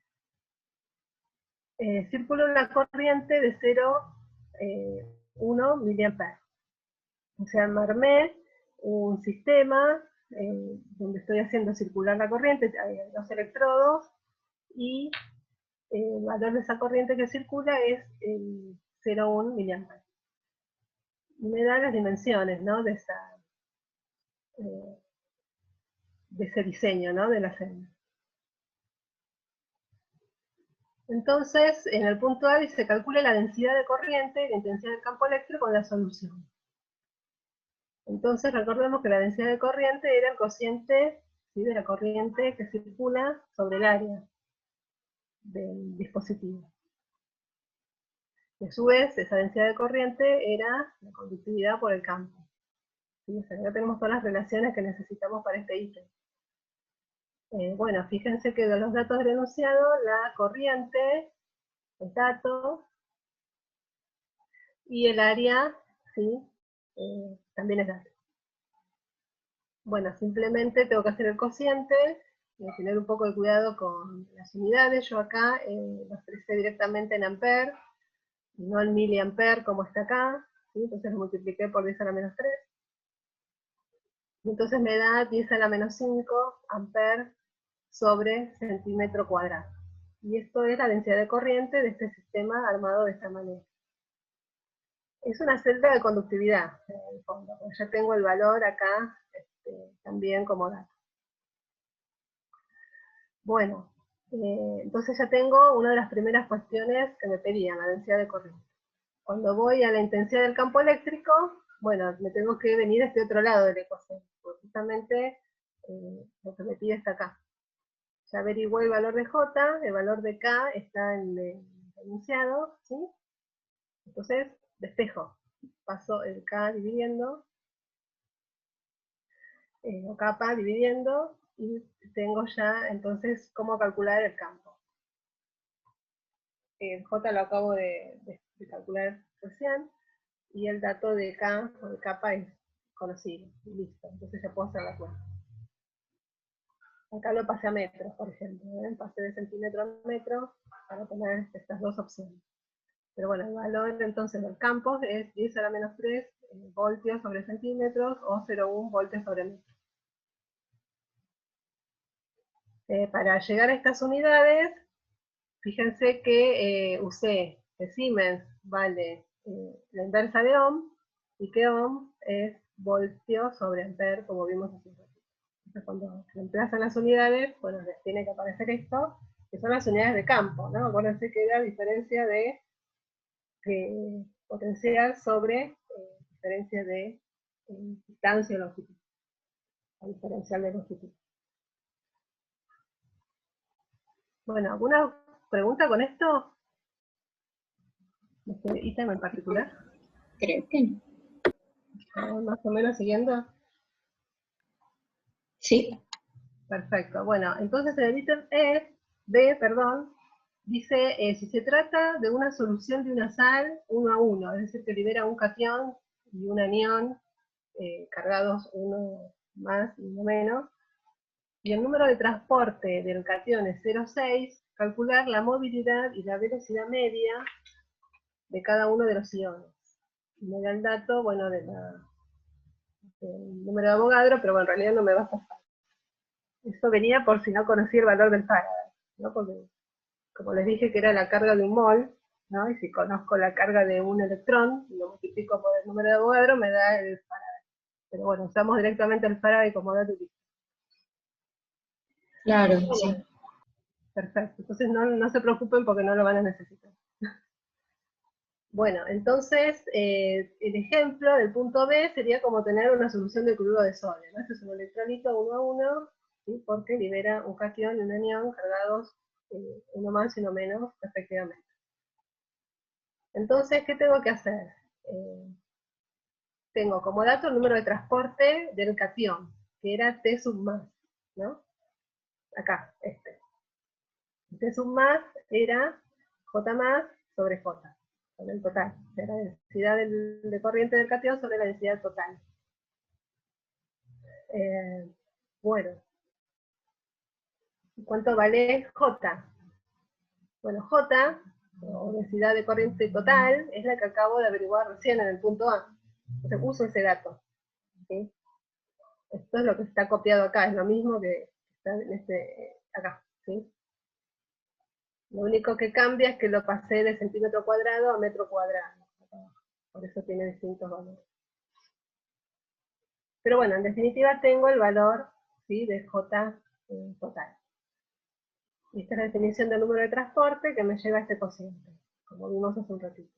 Circula una corriente de 0,1 mA. O sea, armé un sistema donde estoy haciendo circular la corriente, hay dos electrodos, y el valor de esa corriente que circula es el 0,1 mA. Y me da las dimensiones, ¿no?, de ese diseño, ¿no?, de la celda. Entonces, en el punto A se calcula la densidad de corriente y la intensidad del campo eléctrico en la solución. Entonces, recordemos que la densidad de corriente era el cociente, ¿sí?, de la corriente que circula sobre el área del dispositivo. Y a su vez, esa densidad de corriente era la conductividad por el campo. ¿Sí? O sea, ya tenemos todas las relaciones que necesitamos para este ítem. Bueno, fíjense que de los datos del enunciado, la corriente, el dato, y el área, ¿sí?, también es dato. Bueno, simplemente tengo que hacer el cociente, y tener un poco de cuidado con las unidades. Yo acá lo expresé directamente en amperes, y no en miliamperes como está acá, ¿sí? Entonces lo multipliqué por 10 a la menos 3. Y entonces me da 10 a la menos 5 amperes sobre centímetro cuadrado. Y esto es la densidad de corriente de este sistema armado de esta manera. Es una celda de conductividad, en el fondo, porque ya tengo el valor acá también como dato. Bueno, entonces ya tengo una de las primeras cuestiones que me pedían, la densidad de corriente. Cuando voy a la intensidad del campo eléctrico, bueno, me tengo que venir a este otro lado de la ecuación, porque justamente lo que me pide está acá. Ya averigué el valor de J, el valor de K está en el enunciado, ¿sí? Entonces, despejo. Paso el K dividiendo, o capa dividiendo, y tengo ya entonces cómo calcular el campo. El J lo acabo de calcular recién, y el dato de K o de capa es conocido, y listo. Entonces ya puedo hacer la cuenta. Acá lo pasé a metros, por ejemplo, pasé de centímetro a metro para tener estas dos opciones. Pero bueno, el valor entonces del campo es 10 a la menos 3 voltios sobre centímetros o 0,1 voltios sobre metro. Para llegar a estas unidades, fíjense que usé que Siemens vale la inversa de ohm, y que ohm es voltio sobre amper, como vimos hace un ratito. Entonces cuando se reemplazan las unidades, bueno, les tiene que aparecer esto, que son las unidades de campo, ¿no? Acuérdense que era diferencia de potencial sobre diferencia de distancia o longitud, o diferencial de longitud. Bueno, ¿alguna pregunta con esto? ¿Este ítem en particular? Creo que no. Más o menos siguiendo. Sí. Perfecto. Bueno, entonces el ítem B, dice si se trata de una solución de una sal 1 a 1, es decir, que libera un catión y un anión cargados uno más y uno menos, y el número de transporte del catión es 0,6, calcular la movilidad y la velocidad media de cada uno de los iones. Y me da el dato, bueno, del número de Avogadro, pero bueno, en realidad no me va a pasar. Eso venía por si no conocía el valor del Faraday, ¿no? Porque, como les dije que era la carga de un mol, ¿no? Y si conozco la carga de un electrón, y lo multiplico por el número de Avogadro, me da el Faraday. Pero bueno, usamos directamente el Faraday como dato. Claro, Bueno, sí. perfecto. Entonces no se preocupen porque no lo van a necesitar. Bueno, entonces el ejemplo del punto B sería como tener una solución de cloruro de sodio, ¿no? Este es un electrolito 1 a 1, ¿sí? Porque libera un catión y un anión cargados uno más y uno menos respectivamente. Entonces, ¿qué tengo que hacer? Tengo como dato el número de transporte del catión, que era T sub más, ¿no? Acá, este. T sub más era J más sobre J, sobre el total, de la densidad de corriente del catión sobre la densidad total. Bueno, ¿cuánto vale J? Bueno, J, o densidad de corriente total, es la que acabo de averiguar recién en el punto A. Entonces uso ese dato, ¿sí? Esto es lo que está copiado acá, es lo mismo que está en acá, ¿sí? Lo único que cambia es que lo pasé de centímetro cuadrado a metro cuadrado. Por eso tiene distintos valores. Pero bueno, en definitiva tengo el valor, ¿sí?, de J total. Y esta es la definición del número de transporte que me lleva a este cociente, como vimos hace un ratito.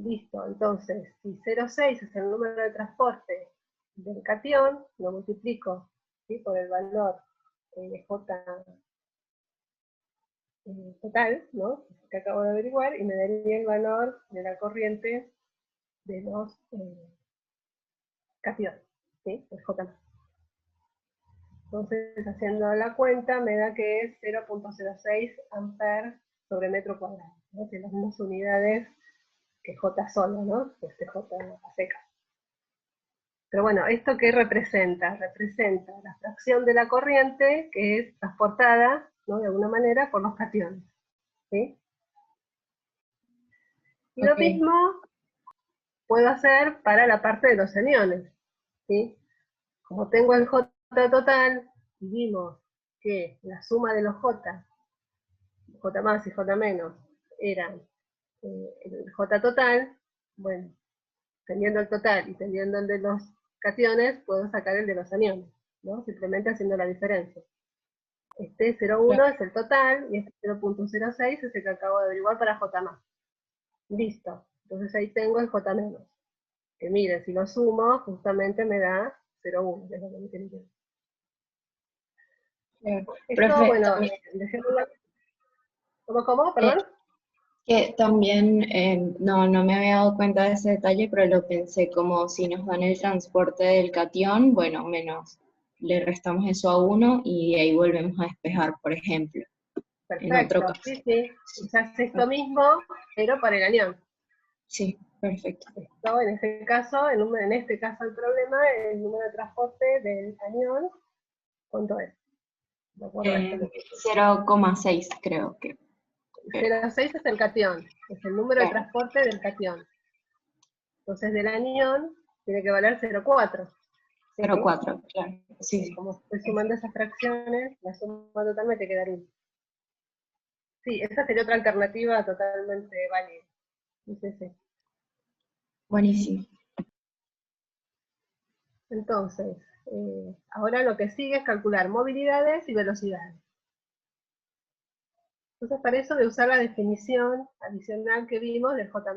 Listo, entonces, si 0,6 es el número de transporte del catión, lo multiplico, ¿sí?, por el valor de J total, ¿no?, que acabo de averiguar, y me daría el valor de la corriente de los cationes, ¿sí?, el J. Entonces, haciendo la cuenta, me da que es 0,06 amperes sobre metro cuadrado, ¿no?, que las mismas unidades que J solo, ¿no?, que J a seca. Pero bueno, ¿esto qué representa? Representa la fracción de la corriente que es transportada, ¿no?, de alguna manera por los cationes. ¿Sí? Y lo Ok, mismo puedo hacer para la parte de los aniones. ¿Sí? Como tengo el J total, y vimos que la suma de los J, J más y J menos, eran el J total, bueno, teniendo el total y teniendo el de los cationes, puedo sacar el de los aniones, ¿no? Simplemente haciendo la diferencia. Este 0,1 es el total y este 0,06 es el que acabo de averiguar para J más. Listo. Entonces ahí tengo el J menos. Que miren, si lo sumo, justamente me da 0,1, que es lo que me tiene que dar. claro. Esto, Profe, bueno, también, dejémoslo. ¿Cómo? Perdón. que también no me había dado cuenta de ese detalle, pero lo pensé como si nos dan el transporte del catión, bueno, menos le restamos eso a uno y ahí volvemos a despejar, por ejemplo, en otro Perfecto. caso. Sí, sí. Se hace esto mismo, pero para el anión. Sí, perfecto. Esto, en este caso, en este caso el problema es el número de transporte del anión, ¿cuánto es? De acuerdo a esto que 0,6 creo que. 0,6 es el catión, es el número de Claro, transporte del catión. Entonces del anión tiene que valer 0,4. ¿Sí? 0,4, claro. Sí, sí. Como estoy sumando esas fracciones, la suma total me tiene que dar 1. Sí, esa sería otra alternativa totalmente válida. Sí, sí, sí. Buenísimo. Entonces, ahora lo que sigue es calcular movilidades y velocidades. Entonces, para eso voy a usar la definición adicional que vimos del J+.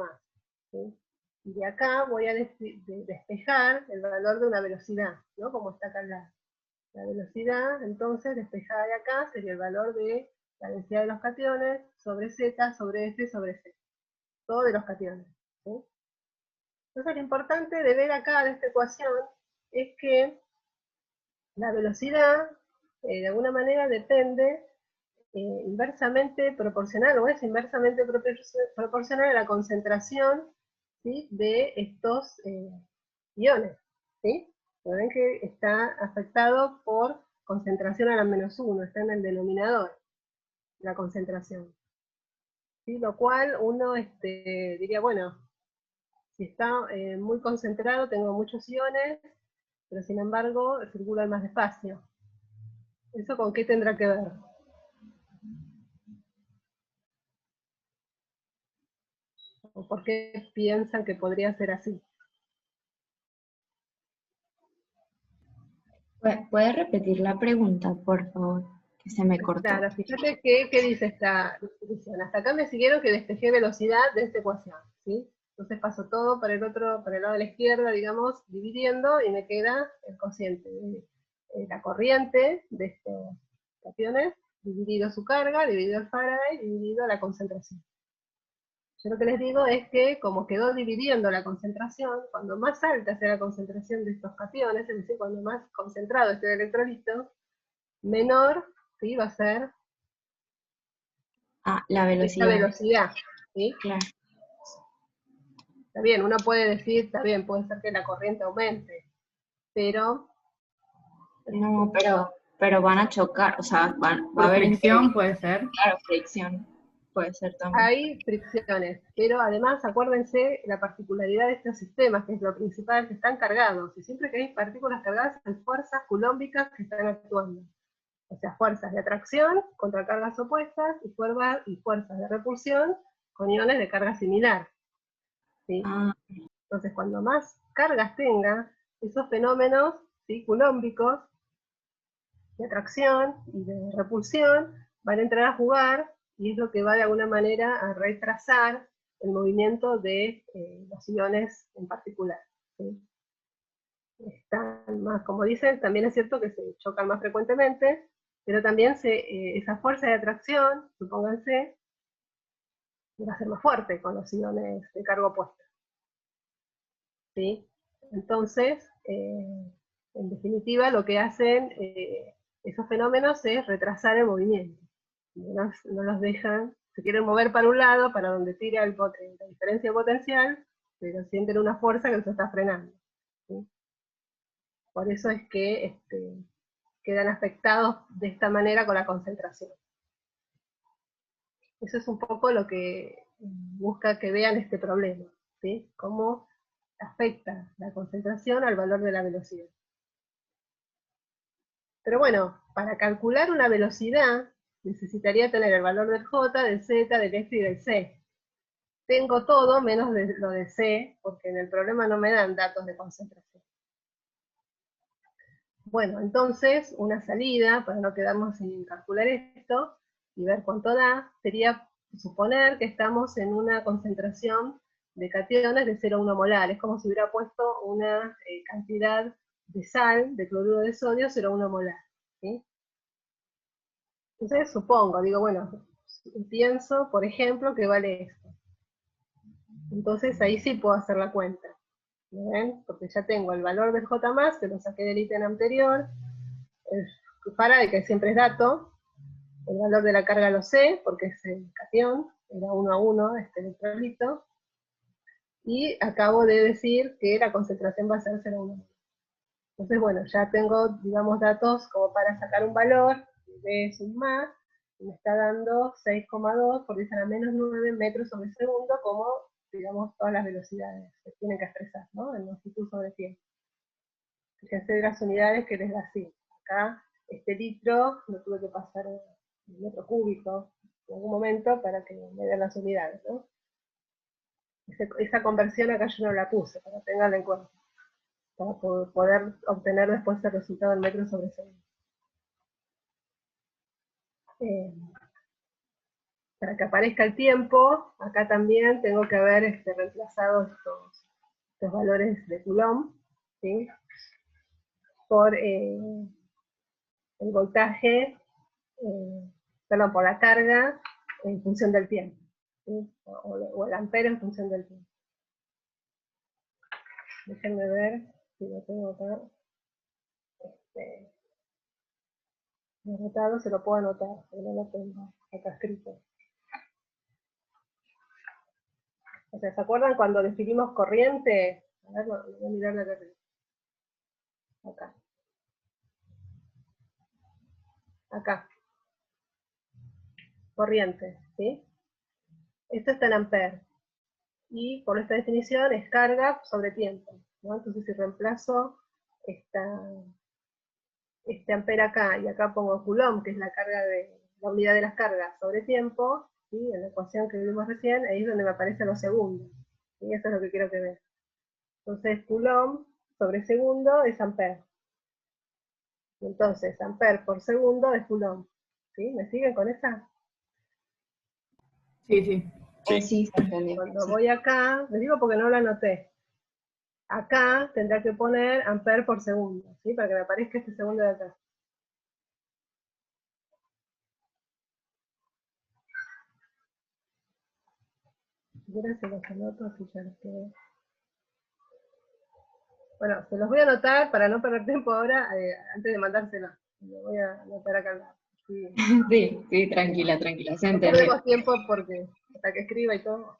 ¿Sí? Y de acá voy a despejar el valor de una velocidad, ¿no? Como está acá la velocidad. Entonces, despejada de acá sería el valor de la densidad de los cationes sobre Z, sobre F, sobre C. Todo de los cationes. ¿Sí? Entonces, lo importante de ver acá de esta ecuación es que la velocidad, de alguna manera, depende inversamente proporcional, o es inversamente proporcional a la concentración, ¿sí?, de estos iones. ¿Sí? Ven que está afectado por concentración a la -1, está en el denominador, la concentración. ¿Sí? Lo cual uno diría, bueno, si está muy concentrado, tengo muchos iones, pero sin embargo circulan más despacio. ¿Eso con qué tendrá que ver? ¿O por qué piensan que podría ser así? ¿Puede repetir la pregunta, por favor? Que se me cortó. Claro, fíjate qué dice esta definición. Hasta acá me siguieron que despejé velocidad de esta ecuación, ¿sí? Entonces paso todo para el lado de la izquierda, digamos, dividiendo, y me queda el cociente de la corriente de estos cationes, dividido su carga, dividido el Faraday, dividido la concentración. Yo lo que les digo es que, como quedó dividiendo la concentración, cuando más alta sea la concentración de estos cationes, es decir, cuando más concentrado esté el electrolito, menor, ¿sí?, va a ser Ah, la esta velocidad. velocidad. ¿Sí? Claro. Está bien, uno puede decir, está bien, puede ser que la corriente aumente, pero No, pero van a chocar, o sea, va a Por haber fricción puede ser. claro, fricción. Puede ser también. hay fricciones. Pero además, acuérdense la particularidad de estos sistemas, que es lo principal, que están cargados. Y siempre que hay partículas cargadas, hay fuerzas culómbicas que están actuando. O sea, fuerzas de atracción contra cargas opuestas y fuerzas de repulsión con iones de carga similar. ¿Sí? Ah, Entonces, cuando más cargas tenga, esos fenómenos, ¿sí?, culómbicos, de atracción y de repulsión, van a entrar a jugar, y es lo que va de alguna manera a retrasar el movimiento de los iones en particular. ¿Sí? Están más, como dicen, también es cierto que se chocan más frecuentemente, pero también esa fuerza de atracción, supónganse, va a ser más fuerte con los iones de carga opuesta. ¿Sí? Entonces, en definitiva, lo que hacen esos fenómenos es retrasar el movimiento. No los dejan, se quieren mover para un lado, para donde tira la diferencia de potencial, pero sienten una fuerza que los está frenando. ¿Sí? Por eso es que quedan afectados de esta manera con la concentración. Eso es un poco lo que busca que vean este problema, ¿sí? Cómo afecta la concentración al valor de la velocidad. Pero bueno, para calcular una velocidad necesitaría tener el valor del J, del Z, del F y del C. Tengo todo menos lo de C, porque en el problema no me dan datos de concentración. Bueno, entonces, una salida, para no quedarnos sin calcular esto, y ver cuánto da, sería suponer que estamos en una concentración de cationes de 0,1 molar. Es como si hubiera puesto una cantidad de sal, de cloruro de sodio, 0,1 molar. ¿Sí? Entonces supongo, digo, bueno, pienso, por ejemplo, que vale esto. Entonces ahí sí puedo hacer la cuenta. ¿Ven? Porque ya tengo el valor del J+, que lo saqué del ítem anterior, el Faraday, que siempre es dato, el valor de la carga lo sé, porque es el cation, era 1 a 1 este electrolito, y acabo de decir que la concentración va a ser 0,1. Entonces, bueno, ya tengo, digamos, datos como para sacar un valor, B es un más, y me está dando 6,2 por 10 a la menos 9 metros sobre segundo, como, digamos, todas las velocidades que tienen que expresar, ¿no? En longitud sobre tiempo. Fíjense las unidades que les da así. Acá, este litro, lo tuve que pasar en metro cúbico en algún momento para que me den las unidades, ¿no? Esa conversión acá yo no la puse, para tenerla en cuenta, para poder obtener después el resultado en metros sobre segundo. Para que aparezca el tiempo, acá también tengo que haber reemplazado estos valores de Coulomb, ¿sí? Por el voltaje, perdón, por la carga en función del tiempo, ¿sí? O el ampere en función del tiempo. Déjenme ver si lo tengo acá. Anotado, se lo puedo anotar, pero no lo tengo acá escrito. O sea, ¿se acuerdan cuando definimos corriente? A ver, lo voy a mirar de arriba. Acá. Acá. Corriente, ¿sí? Esto está en ampere. Y por esta definición es carga sobre tiempo, ¿no? Entonces si reemplazo este ampere acá, y acá pongo Coulomb, que es la unidad de las cargas sobre tiempo, ¿sí? En la ecuación que vimos recién, ahí es donde me aparecen los segundos. Y eso es lo que quiero que vean. Entonces Coulomb sobre segundo es ampere. Entonces ampere por segundo es Coulomb. ¿Sí? ¿Me siguen con esa? Sí, sí. Sí, se entendió. Cuando Sí. voy acá, les digo porque no lo anoté. Acá tendrá que poner ampere por segundo, ¿sí? Para que me aparezca este segundo de acá. Si quieren se los anoto, así ya les quedo. Bueno, se los voy a anotar para no perder tiempo ahora, antes de mandárselos. Lo voy a anotar acá al lado. Sí. Sí, tranquila, se No entendió. perdemos tiempo porque hasta que escriba y todo.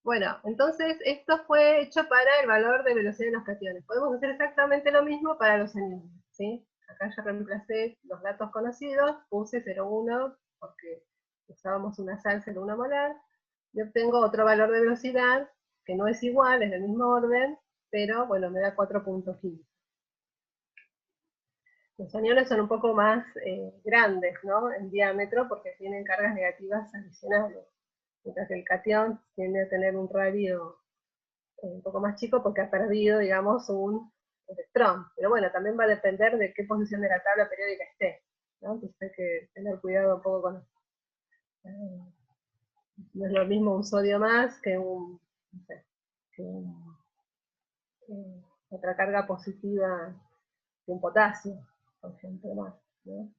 Bueno, entonces esto fue hecho para el valor de velocidad de los cationes. Podemos hacer exactamente lo mismo para los aniones, ¿sí? Acá ya reemplacé los datos conocidos, puse 0,1 porque usábamos una sal 0,1 molar, y obtengo otro valor de velocidad que no es igual, es del mismo orden, pero bueno, me da 4,15. Los aniones son un poco más grandes, ¿no? En diámetro, porque tienen cargas negativas adicionales. Mientras que el catión tiende a tener un radio un poco más chico porque ha perdido, digamos, un electrón. Pero bueno, también va a depender de qué posición de la tabla periódica esté, ¿no? Entonces hay que tener cuidado un poco con eso. No es lo mismo un sodio más que no sé, otra carga positiva que un potasio, por ejemplo, más, ¿no?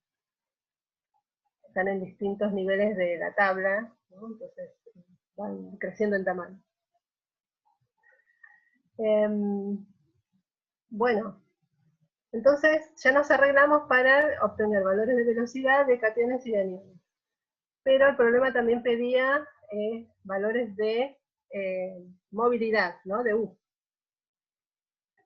Están en distintos niveles de la tabla, ¿no? Entonces van creciendo en tamaño. Bueno, entonces ya nos arreglamos para obtener valores de velocidad de cationes y de aniones. Pero el problema también pedía valores de movilidad, ¿no? De U.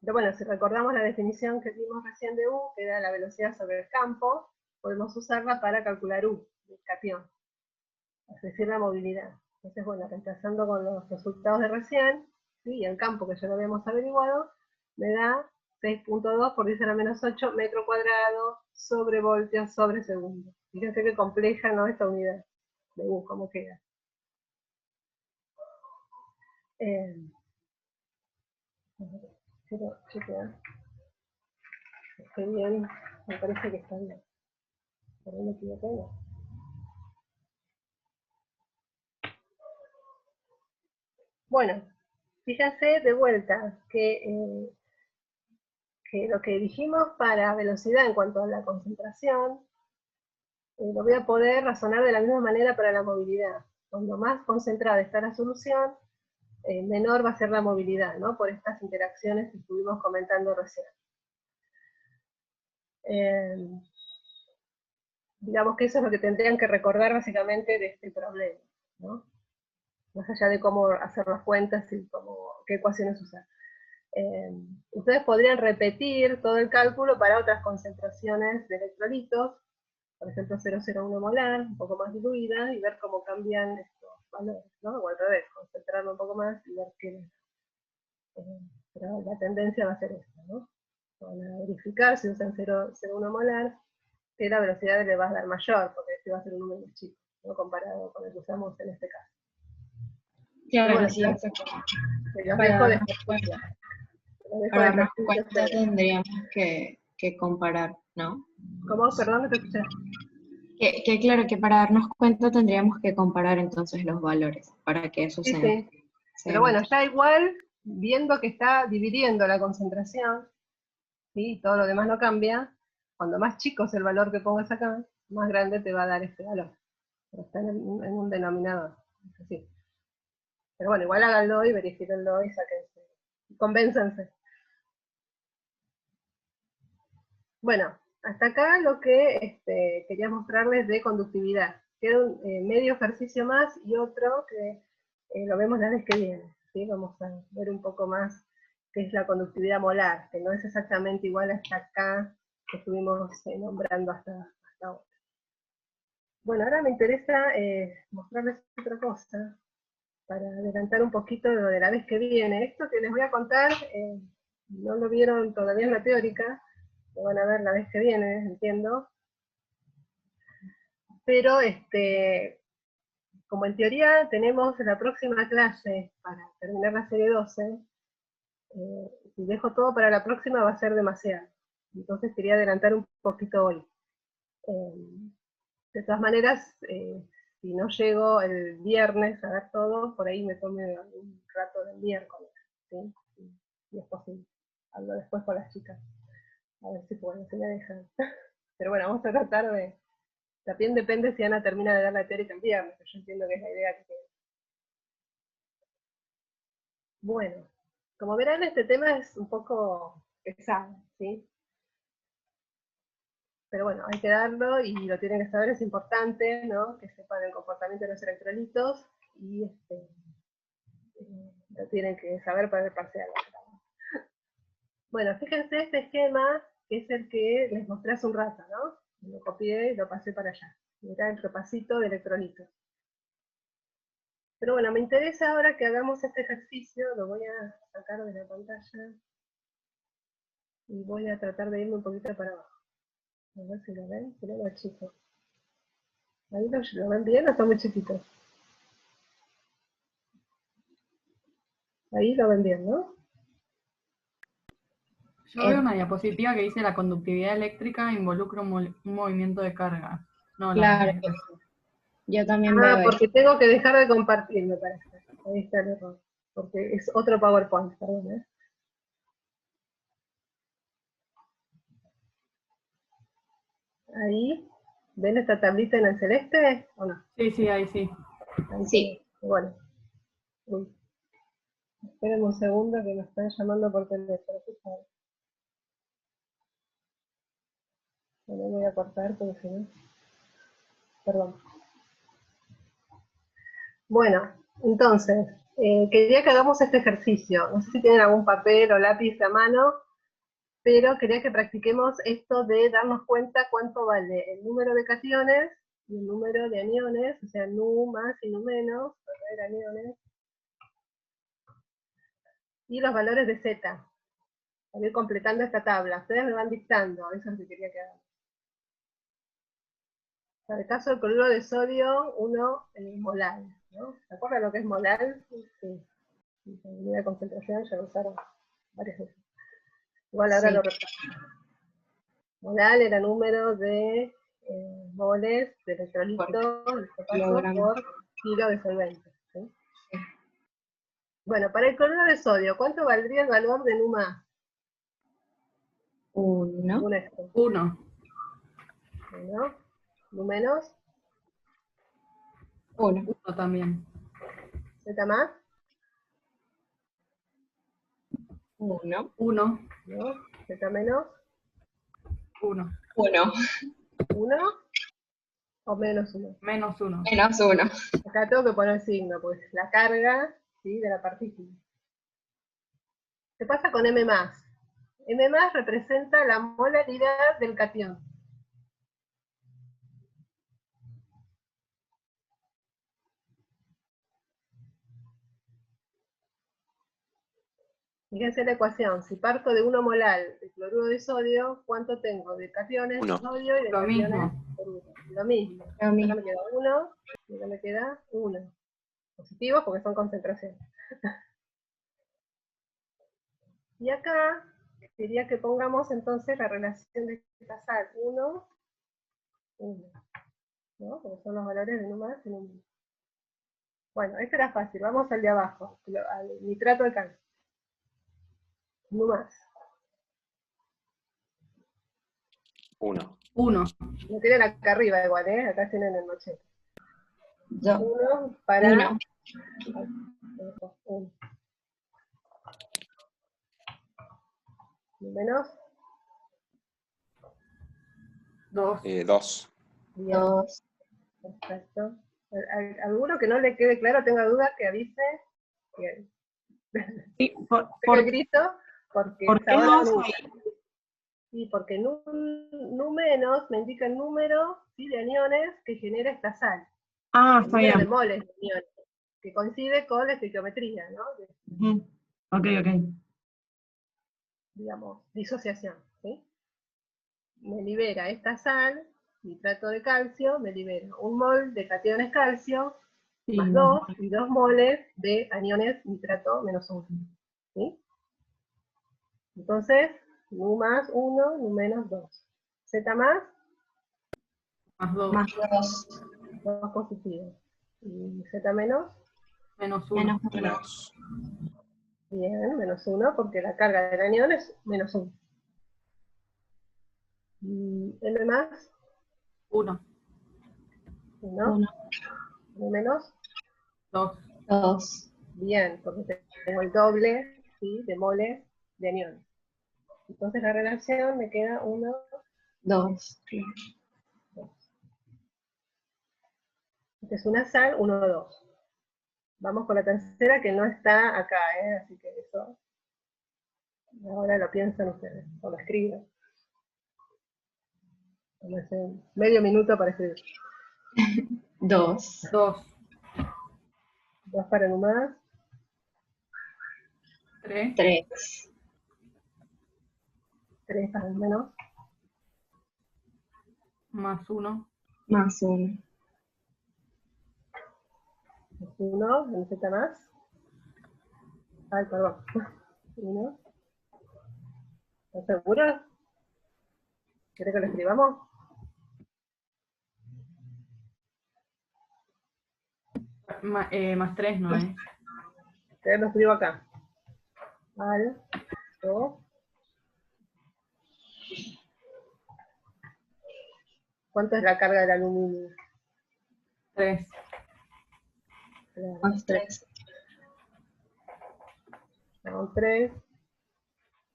Pero bueno, si recordamos la definición que vimos recién de U, que era la velocidad sobre el campo, podemos usarla para calcular U, el catión, es decir, la movilidad. Entonces, bueno, reemplazando con los resultados de recién, ¿sí? Y el campo que ya lo habíamos averiguado, me da 6.2 por 10 a la menos 8 metro cuadrado sobre voltios sobre segundo. Fíjense qué compleja, ¿no?, esta unidad de U, cómo queda. Quiero chequear. Estoy bien, me parece que está bien. Pero me equivoqué, no. Bueno, fíjense de vuelta que lo que dijimos para velocidad en cuanto a la concentración, lo voy a poder razonar de la misma manera para la movilidad. Cuando más concentrada está la solución, menor va a ser la movilidad, ¿no? Por estas interacciones que estuvimos comentando recién. Digamos que eso es lo que tendrían que recordar básicamente de este problema, ¿no? Más allá de cómo hacer las cuentas y qué ecuaciones usar. Ustedes podrían repetir todo el cálculo para otras concentraciones de electrolitos, por ejemplo 0,01 molar, un poco más diluida, y ver cómo cambian estos valores, ¿no? O al revés, concentrarlo un poco más y ver qué. Pero la tendencia va a ser esta, ¿no? Van a verificar si usan 0,01 molar, que la velocidad le va a dar mayor, porque este va a ser un número más chico, ¿no?, comparado con el que usamos en este caso. Claro, Bueno, sí, exacto. se los Para dejo de darnos cuenta, los dejo para de darnos ejercicio a cuenta ustedes. tendríamos que comparar, ¿no? ¿Cómo? Perdón, no te escuché. Que claro, que para darnos cuenta tendríamos que comparar entonces los valores, para que eso Sí, se sí. Pero bueno, ya igual, viendo que está dividiendo la concentración, ¿sí?, todo lo demás no cambia, cuando más chico es el valor que pongas acá, más grande te va a dar este valor. Pero está en un denominador. Es así. Pero bueno, igual háganlo y verifíquenlo y sáquense. Convénzanse. Bueno, hasta acá lo que quería mostrarles de conductividad. Queda un medio ejercicio más y otro que lo vemos la vez que viene, ¿sí? Vamos a ver un poco más qué es la conductividad molar, que no es exactamente igual hasta acá que estuvimos nombrando hasta ahora. Bueno, ahora me interesa mostrarles otra cosa, para adelantar un poquito lo de la vez que viene. Esto que les voy a contar, no lo vieron todavía en la teórica, lo van a ver la vez que viene, entiendo. Pero como en teoría tenemos la próxima clase para terminar la serie 12, si dejo todo para la próxima va a ser demasiado. Entonces quería adelantar un poquito hoy. De todas maneras, si no llego el viernes a ver todo, por ahí me tome un rato del miércoles, ¿sí? Si es posible. Hablo después con las chicas, a ver si pueden, si me dejan. Pero bueno, vamos a tratar de. También depende si Ana termina de dar la teórica el viernes, que yo entiendo que es la idea que tiene. Bueno, como verán, este tema es un poco pesado, ¿sí? Pero bueno, hay que darlo y lo tienen que saber, es importante, ¿no?, que sepan el comportamiento de los electrolitos y lo tienen que saber para el parcial. Bueno, fíjense este esquema, que es el que les mostré hace un rato, ¿no? Lo copié y lo pasé para allá. Mirá el repasito de electrolitos. Pero bueno, me interesa ahora que hagamos este ejercicio, lo voy a sacar de la pantalla y voy a tratar de irme un poquito para abajo. A ver si lo ven, si lo chico. ¿Ahí lo ven bien o está muy chiquito? Ahí lo ven bien, ¿no? Yo veo una diapositiva que dice la conductividad eléctrica involucra un movimiento de carga. No, Claro, yo también veo eso. Porque tengo que dejar de compartir, me parece. Ahí está el error. Porque es otro PowerPoint, perdón, ¿eh? Ahí, ¿ven esta tablita en el celeste o no? Sí, sí, ahí sí. Ahí Sí. bueno. Uy. Esperen un segundo que me están llamando por teléfono. No me voy a cortar porque si no. Perdón. Bueno, entonces, Quería que hagamos este ejercicio. No sé si tienen algún papel o lápiz a mano, pero quería que practiquemos esto de darnos cuenta cuánto vale el número de cationes y el número de aniones, o sea, nu más y nu menos, para ver aniones, y los valores de Z. Para ir completando esta tabla. Ustedes me van dictando, eso es lo que quería que hagan. Para el caso del cloruro de sodio, 1 molal, ¿no? ¿Se acuerdan lo que es molal? Sí. La unidad de concentración ya lo usaron varias veces. Igual ahora Sí. lo repito. Molal era número de moles de electrolito por kilo de solvente. ¿Sí? Sí. Bueno, para el cloruro de sodio, ¿cuánto valdría el valor de nu más? 1. Según esto. 1. ¿No? Nu menos, 1. 1 también. Z más, 1. 1. ¿no? Z menos, 1. 1. 1 o menos 1. Menos 1. Menos 1. Acá tengo que poner signo, pues la carga, ¿sí?, de la partícula. ¿Qué pasa con M+? M+ representa la molaridad del catión. Fíjense la ecuación, si parto de 1 molal de cloruro de sodio, ¿cuánto tengo de cationes de 1. sodio y de Lo cationes mismo. de cloruro? Lo mismo. Lo Acá mismo. me queda 1 y acá me queda 1. Positivos porque son concentraciones. Y acá quería que pongamos entonces la relación de esta sal, 1, 1. ¿No? Porque son los valores de nu más y nu menos. Bueno, este era fácil, vamos al de abajo, al nitrato de calcio. Nu más. 1. 1. Lo tienen acá arriba igual, acá tienen el machete. 2. 1 para... 1. 1. Menos. 2. 2. Bien, 2. perfecto. ¿Alguno que no le quede claro, tenga dudas, que avise? Bien. Sí, Tengo el grito, porque ¿por qué ahora 2 nu. ahí? Sí, porque nu menos me indica el número, ¿sí?, de aniones que genera esta sal. Ah, El está número de bien. moles de aniones, que coincide con la estequiometría, ¿no? Ujú. Ok, ok. Digamos, disociación, ¿sí? Me libera esta sal, nitrato de calcio, me libera un mol de cationes calcio, Sí, más 2, y 2 moles de aniones nitrato menos 1. ¿Sí? Entonces, nu más 1, nu menos 2. Z más, más 2. Más 2. 2 positivos. Y Z menos, Menos 1. Menos 1. Menos. bien, menos 1, porque la carga del anión es menos 1. Y M más, 1. 1, 1. M menos, 2. 2. bien, porque tengo el doble, ¿sí?, de moles de aniones. Entonces la relación me queda 1, 2. 2. Esta es una sal, 1, 2. Vamos con la tercera que no está acá, así que eso ahora lo piensan ustedes, o lo escriben. Medio minuto para escribir. 2. 2. 2 para nu más, 3. 3. 3 para nu menos, Más 1. Más 1. 1, en Z más. Ay, perdón. 1. ¿Estás seguros? ¿Querés que lo escribamos? Más 3, ¿no es? Lo escribo acá. Al, 2. ¿Cuánto es la carga del aluminio? 3. Más 3. Acá con 3.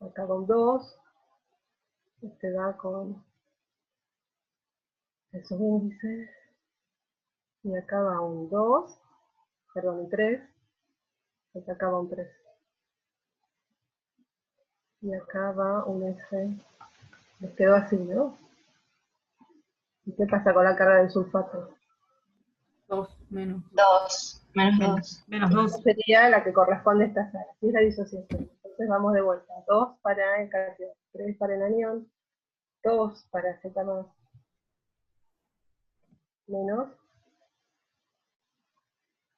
Acá con 2. Este va con esos índices. Y acá va un 2. Perdón, un 3. Acá va un 3. Y acá va un S. Les quedó así, ¿no? ¿Y qué pasa con la carga del sulfato? 2 menos. 2, menos 2. Menos 2. Esta sería la que corresponde a esta sala. Así es la disociación. Entonces vamos de vuelta. 2 para el cation, 3 para el anión, 2 para Z más, menos.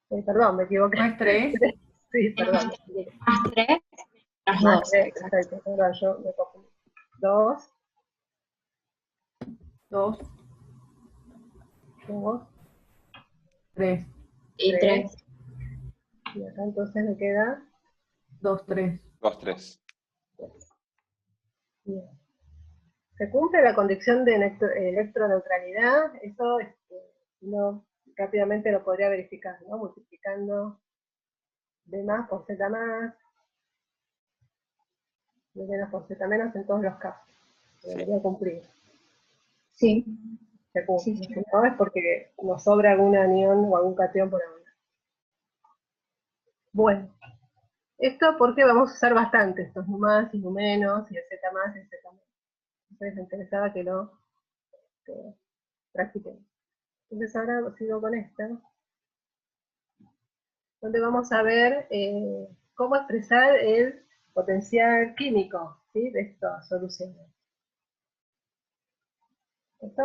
Perdón, me equivoqué. ¿No es 3? Sí, perdón. Más 3, menos Más 2. 3, exacto. Perdón, yo me confundí. 2, 2, 2, 3. Y 3. y acá entonces me queda 2, 3. 2, 3. bien. Se cumple la condición de electroneutralidad. Eso uno rápidamente lo podría verificar, ¿no? Multiplicando B más por Z más, B menos por Z menos en todos los casos. Se debería cumplir. Sí. Se cumple. Sí. Si no es porque nos sobra algún anión o algún cation por ahora. Bueno, esto porque vamos a usar bastante estos nu más y nu menos, y el Z más y el Z menos. Entonces me interesaba que lo practiquemos. Entonces ahora sigo con esta, donde vamos a ver cómo expresar el potencial químico, ¿sí?, de estas soluciones. Esto,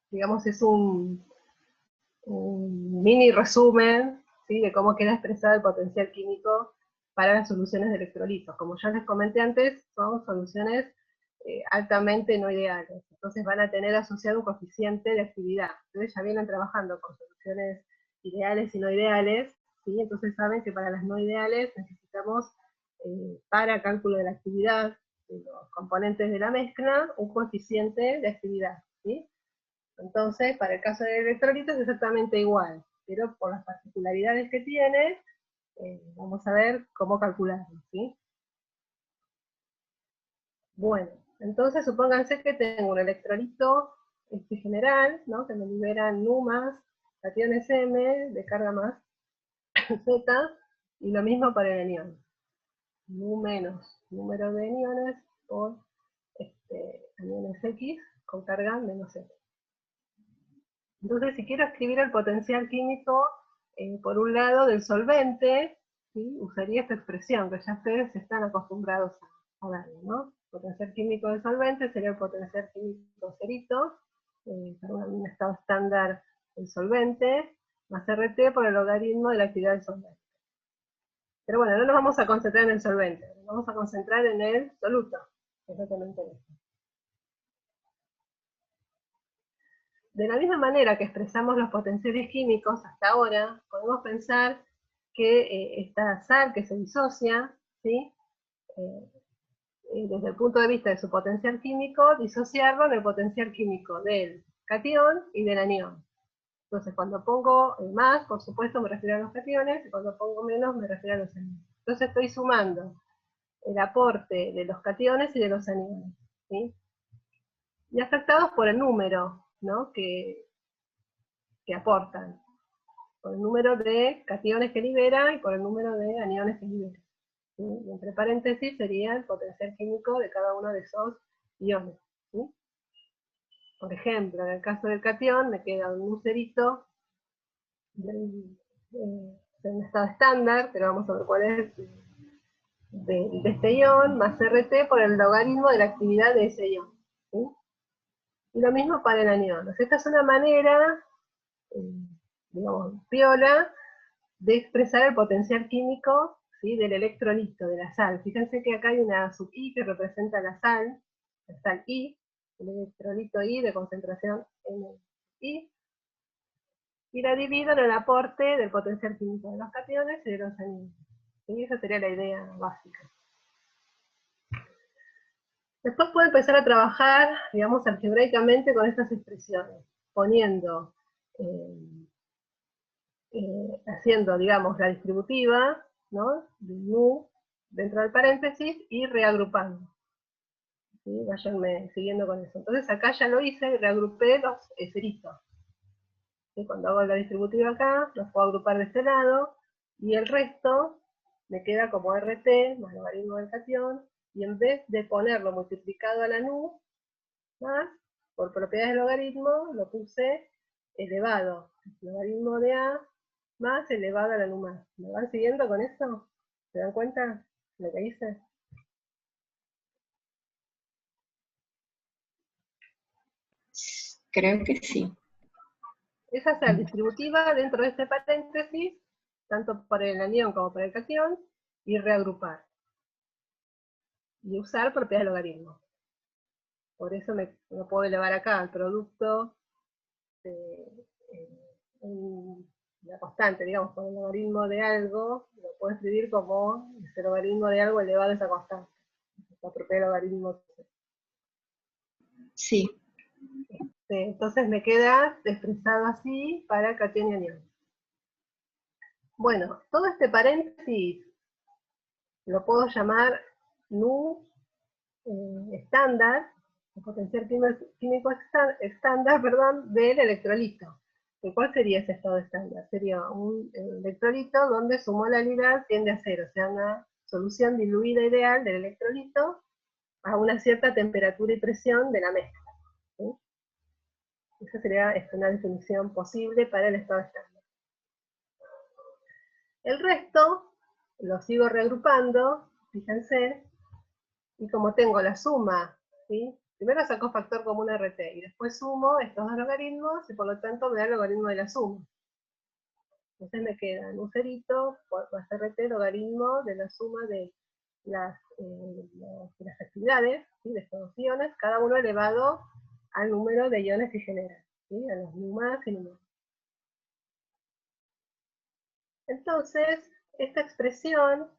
digamos, es un mini resumen, ¿sí?, de cómo queda expresado el potencial químico para las soluciones de electrolitos. Como ya les comenté antes, son soluciones altamente no ideales. Entonces van a tener asociado un coeficiente de actividad. Ustedes ya vienen trabajando con soluciones ideales y no ideales, ¿sí? Entonces saben que para las no ideales necesitamos, para cálculo de la actividad de los componentes de la mezcla, un coeficiente de actividad, ¿sí? Entonces, para el caso del electrolito es exactamente igual, pero por las particularidades que tiene, vamos a ver cómo calcularlo, ¿sí? Bueno, entonces supónganse que tengo un electrolito general, ¿no?, que me libera nu más cationes M de carga más Z, y lo mismo para el anión. Nu menos número de aniones por aniones X con carga menos Z. Entonces, si quiero escribir el potencial químico, por un lado, del solvente, ¿sí?, usaría esta expresión, que ya ustedes están acostumbrados a ver, ¿no? Potencial químico del solvente sería el potencial químico cerito, para un estado estándar del solvente, más RT por el logaritmo de la actividad del solvente. Pero bueno, no nos vamos a concentrar en el solvente, nos vamos a concentrar en el soluto, que es lo que me interesa. De la misma manera que expresamos los potenciales químicos hasta ahora, podemos pensar que esta sal que se disocia, ¿sí?, desde el punto de vista de su potencial químico, disociarlo en el potencial químico del catión y del anión. Entonces, cuando pongo más, por supuesto, me refiero a los cationes, y cuando pongo menos, me refiero a los aniones. Entonces estoy sumando el aporte de los cationes y de los aniones, ¿sí?, y afectados por el número, ¿no?, que aportan, por el número de cationes que libera y por el número de aniones que libera, ¿sí? Y entre paréntesis sería el potencial químico de cada uno de esos iones, ¿sí? Por ejemplo, en el caso del catión me queda un cerito en estado estándar, pero vamos a ver cuál es, de este ion, más RT por el logaritmo de la actividad de ese ion, ¿sí? Y lo mismo para el anión. O sea, esta es una manera, digamos, piola, de expresar el potencial químico, ¿sí?, del electrolito, de la sal. Fíjense que acá hay una sub I que representa la sal I, el electrolito I de concentración NI, y la divido en el aporte del potencial químico de los cationes y de los aniones. ¿Sí? Esa sería la idea básica. Después puedo empezar a trabajar, digamos, algebraicamente con estas expresiones, poniendo, haciendo, digamos, la distributiva, ¿no?, de nu dentro del paréntesis y reagrupando. ¿Sí? Váyanme siguiendo con eso. Entonces acá ya lo hice y reagrupé los ceritos. ¿Sí? Cuando hago la distributiva acá, los puedo agrupar de este lado, Y el resto me queda como RT más logaritmo del cation, y en vez de ponerlo multiplicado a la nu, más, por propiedades del logaritmo, lo puse elevado, logaritmo de A más elevado a la nu más. ¿Me van siguiendo con eso? ¿Se dan cuenta de lo que hice? Creo que sí. Es hacer distributiva dentro de este paréntesis, tanto para el anión como para el cation, y reagrupar. Y usar propiedades del logaritmo. Por eso lo puedo elevar acá al producto de la constante, digamos, con el logaritmo de algo, lo puedo escribir como ese logaritmo de algo elevado a esa constante. La propiedad del logaritmo. Sí. Entonces me queda expresado así para cation y anión. Bueno, todo este paréntesis lo puedo llamar nu estándar, el potencial químico estándar, perdón, del electrolito. ¿Cuál sería ese estado estándar? Sería un electrolito donde su molaridad tiende a cero, o sea, una solución diluida ideal del electrolito a una cierta temperatura y presión de la mezcla. ¿Sí? Esa sería una definición posible para el estado estándar. El resto lo sigo reagrupando, fíjense, y como tengo la suma, ¿sí? Primero saco factor común RT, y después sumo estos dos logaritmos, y por lo tanto me da el logaritmo de la suma. Entonces me queda un cerito por RT logaritmo de la suma de las actividades, ¿sí? De estos dos iones, cada uno elevado al número de iones que generan, ¿sí? A los nu más y nu menos. Entonces, esta expresión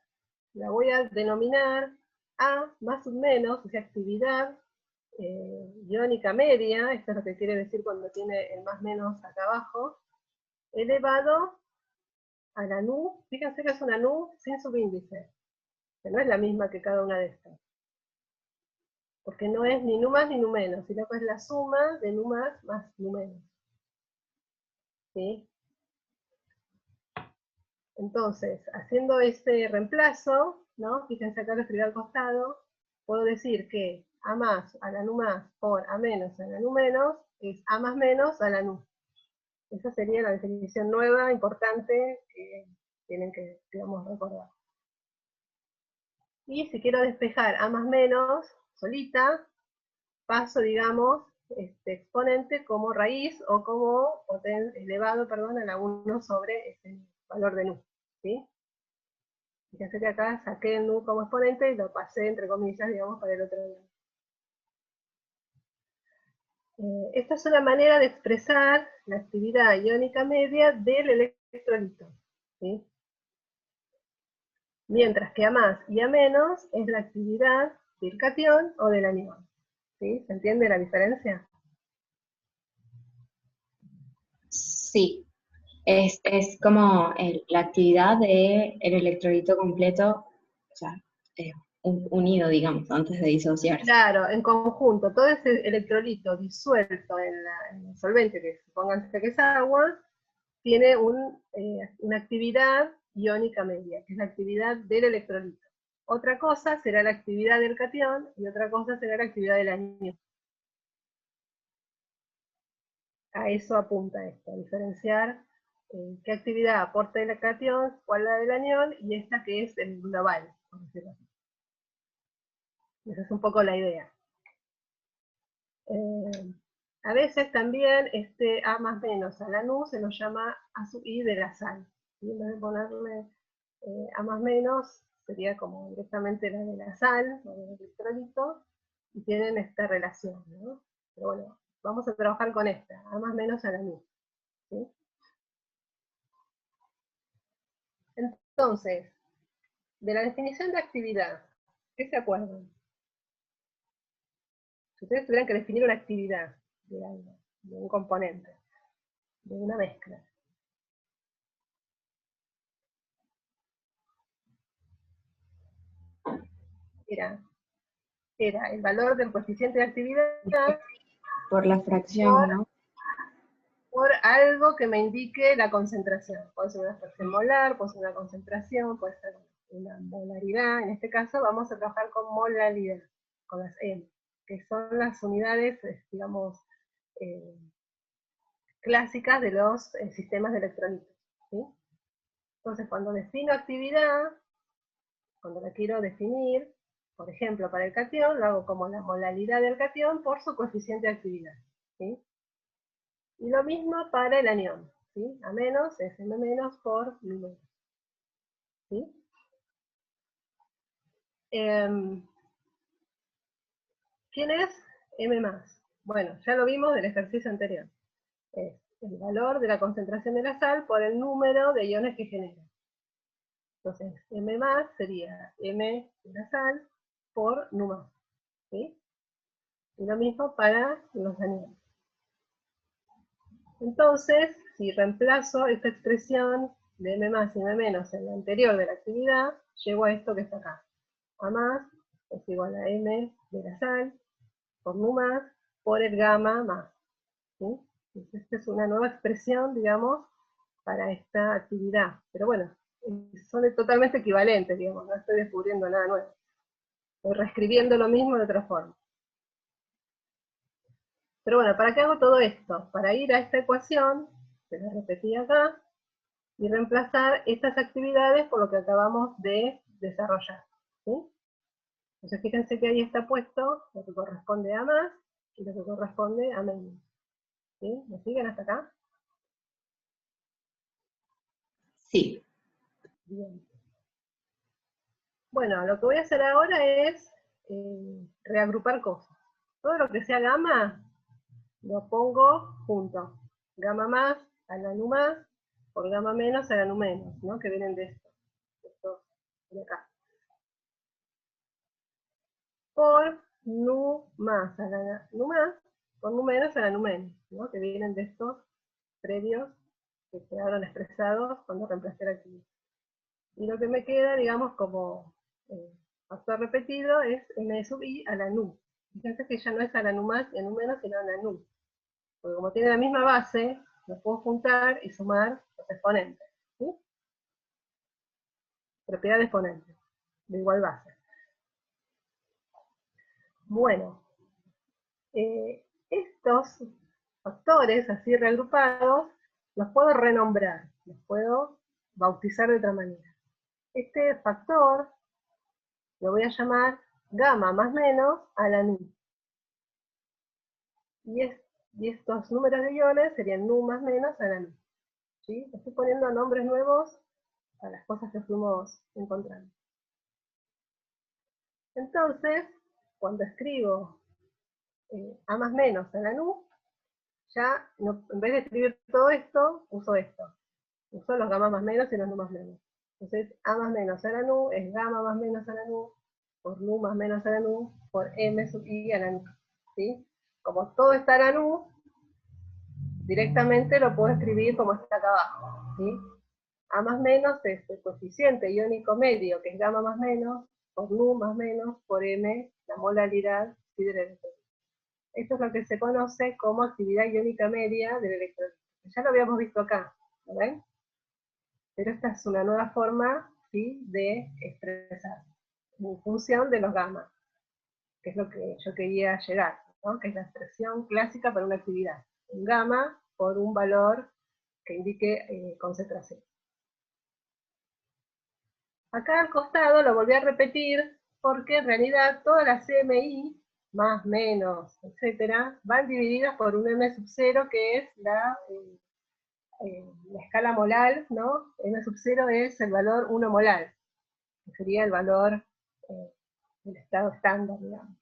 la voy a denominar A más o menos, o sea, actividad iónica media, esto es lo que quiere decir cuando tiene el más menos acá abajo, elevado a la nu, fíjense que es una nu sin subíndice, que no es la misma que cada una de estas. Porque no es ni nu más ni nu menos, sino que es la suma de nu más nu menos. ¿Sí? Entonces, haciendo ese reemplazo, ¿no? Fíjense acá lo escribí al costado, puedo decir que A más a la nu más por A menos a la nu menos es A más menos a la nu. Esa sería la definición nueva, importante, que tienen que, digamos, recordar. Y si quiero despejar A más menos, solita, paso, digamos, este exponente como raíz o como elevado, perdón, a la 1 sobre este valor de nu. ¿Sí? Fíjense que acá saqué el nu como exponente y lo pasé, entre comillas, digamos, para el otro lado. Esta es una manera de expresar la actividad iónica media del electrolito. ¿Sí? Mientras que A más y A menos es la actividad del catión o del anión. ¿Sí? ¿Se entiende la diferencia? Sí. Es como la actividad del electrolito completo, o sea, unido, digamos, antes de disociarse. Claro, en conjunto, todo ese electrolito disuelto en el solvente, que supónganse que es agua, tiene una actividad iónica media, que es la actividad del electrolito. Otra cosa será la actividad del catión y otra cosa será la actividad del anión. A eso apunta esto, a diferenciar qué actividad aporta el catión, cuál la del anión, y esta que es el global, por decirlo así. Esa es un poco la idea. A veces también este A más menos a la nu se lo llama A sub I de la sal. Y en vez de ponerle A más menos, sería como directamente la de la sal, o del electrolito, y tienen esta relación, ¿no? Pero bueno, vamos a trabajar con esta, A más menos a la nu. ¿Sí? Entonces, de la definición de actividad, ¿qué se acuerdan? Si ustedes tuvieran que definir una actividad de algo, de un componente, de una mezcla, era el valor del coeficiente de actividad Por la fracción, por, ¿no? por algo que me indique la concentración. Puede ser una fracción molar, puede ser una concentración, puede ser una molaridad. En este caso vamos a trabajar con molaridad, con las M, que son las unidades, digamos, clásicas de los sistemas de electrolitos, ¿sí? Entonces, cuando defino actividad, cuando la quiero definir, por ejemplo, para el catión, lo hago como la molaridad del catión por su coeficiente de actividad, ¿sí? Y lo mismo para el anión, ¿sí? A menos es M menos por número, ¿sí? ¿Quién es M más? Bueno, ya lo vimos del ejercicio anterior. Es el valor de la concentración de la sal por el número de iones que genera. Entonces, M más sería M de la sal por nu más, ¿sí? Y lo mismo para los aniones. Entonces, si reemplazo esta expresión de M más y M menos en la anterior de la actividad, llego a esto que está acá. A más es igual a M de la sal por nu más por el gamma más, ¿sí? Entonces, esta es una nueva expresión, digamos, para esta actividad. Pero bueno, son totalmente equivalentes, digamos, no estoy descubriendo nada nuevo. Estoy reescribiendo lo mismo de otra forma. Pero bueno, ¿para qué hago todo esto? Para ir a esta ecuación, que la repetí acá, y reemplazar estas actividades por lo que acabamos de desarrollar, ¿sí? Entonces fíjense que ahí está puesto lo que corresponde a más y lo que corresponde a menos, ¿sí? ¿Me siguen hasta acá? Sí. Bien. Bueno, lo que voy a hacer ahora es reagrupar cosas. Todo lo que sea gamma, lo pongo junto. Gamma más a la nu más, por gamma menos a la nu menos, ¿no? Que vienen de esto de acá. Por nu más a la nu más, por nu menos a la nu menos, ¿no? Que vienen de estos previos que quedaron expresados cuando reemplacé la actividad. Y lo que me queda, digamos, como factor repetido es n sub i a la nu. Fíjense que ya no es a la nu más y a nu menos, sino a la nu. Porque como tiene la misma base, los puedo juntar y sumar los exponentes, ¿sí? Propiedad de exponentes, de igual base. Bueno, estos factores así reagrupados los puedo renombrar, los puedo bautizar de otra manera. Este factor lo voy a llamar gamma más menos a la nu. Y estos números de iones serían nu más menos a la nu, ¿sí? Estoy poniendo nombres nuevos a las cosas que fuimos encontrando. Entonces, cuando escribo a más menos a la nu, ya no, en vez de escribir todo esto, uso esto. Uso los gamma más menos y los nu más menos. Entonces, a más menos a la nu es gamma más menos a la nu, por nu más menos a la nu, por m sub i a la nu, ¿sí? Como todo está a la nu, directamente lo puedo escribir como está acá abajo, ¿sí? A más menos es el coeficiente iónico medio, que es gamma más menos, por nu más menos, por m, la molaridad del electrolito. Esto es lo que se conoce como actividad iónica media del electrolito. Ya lo habíamos visto acá, ¿ven? Pero esta es una nueva forma, ¿sí?, de expresar, en función de los gamma, que es lo que yo quería llegar, ¿no? Que es la expresión clásica para una actividad. Un gamma por un valor que indique concentración. Acá al costado lo volví a repetir porque en realidad todas las CMI, más, menos, etcétera, van divididas por un M sub 0 que es la escala molar, ¿no? M sub 0 es el valor 1 molar, que sería el valor del estado estándar, digamos.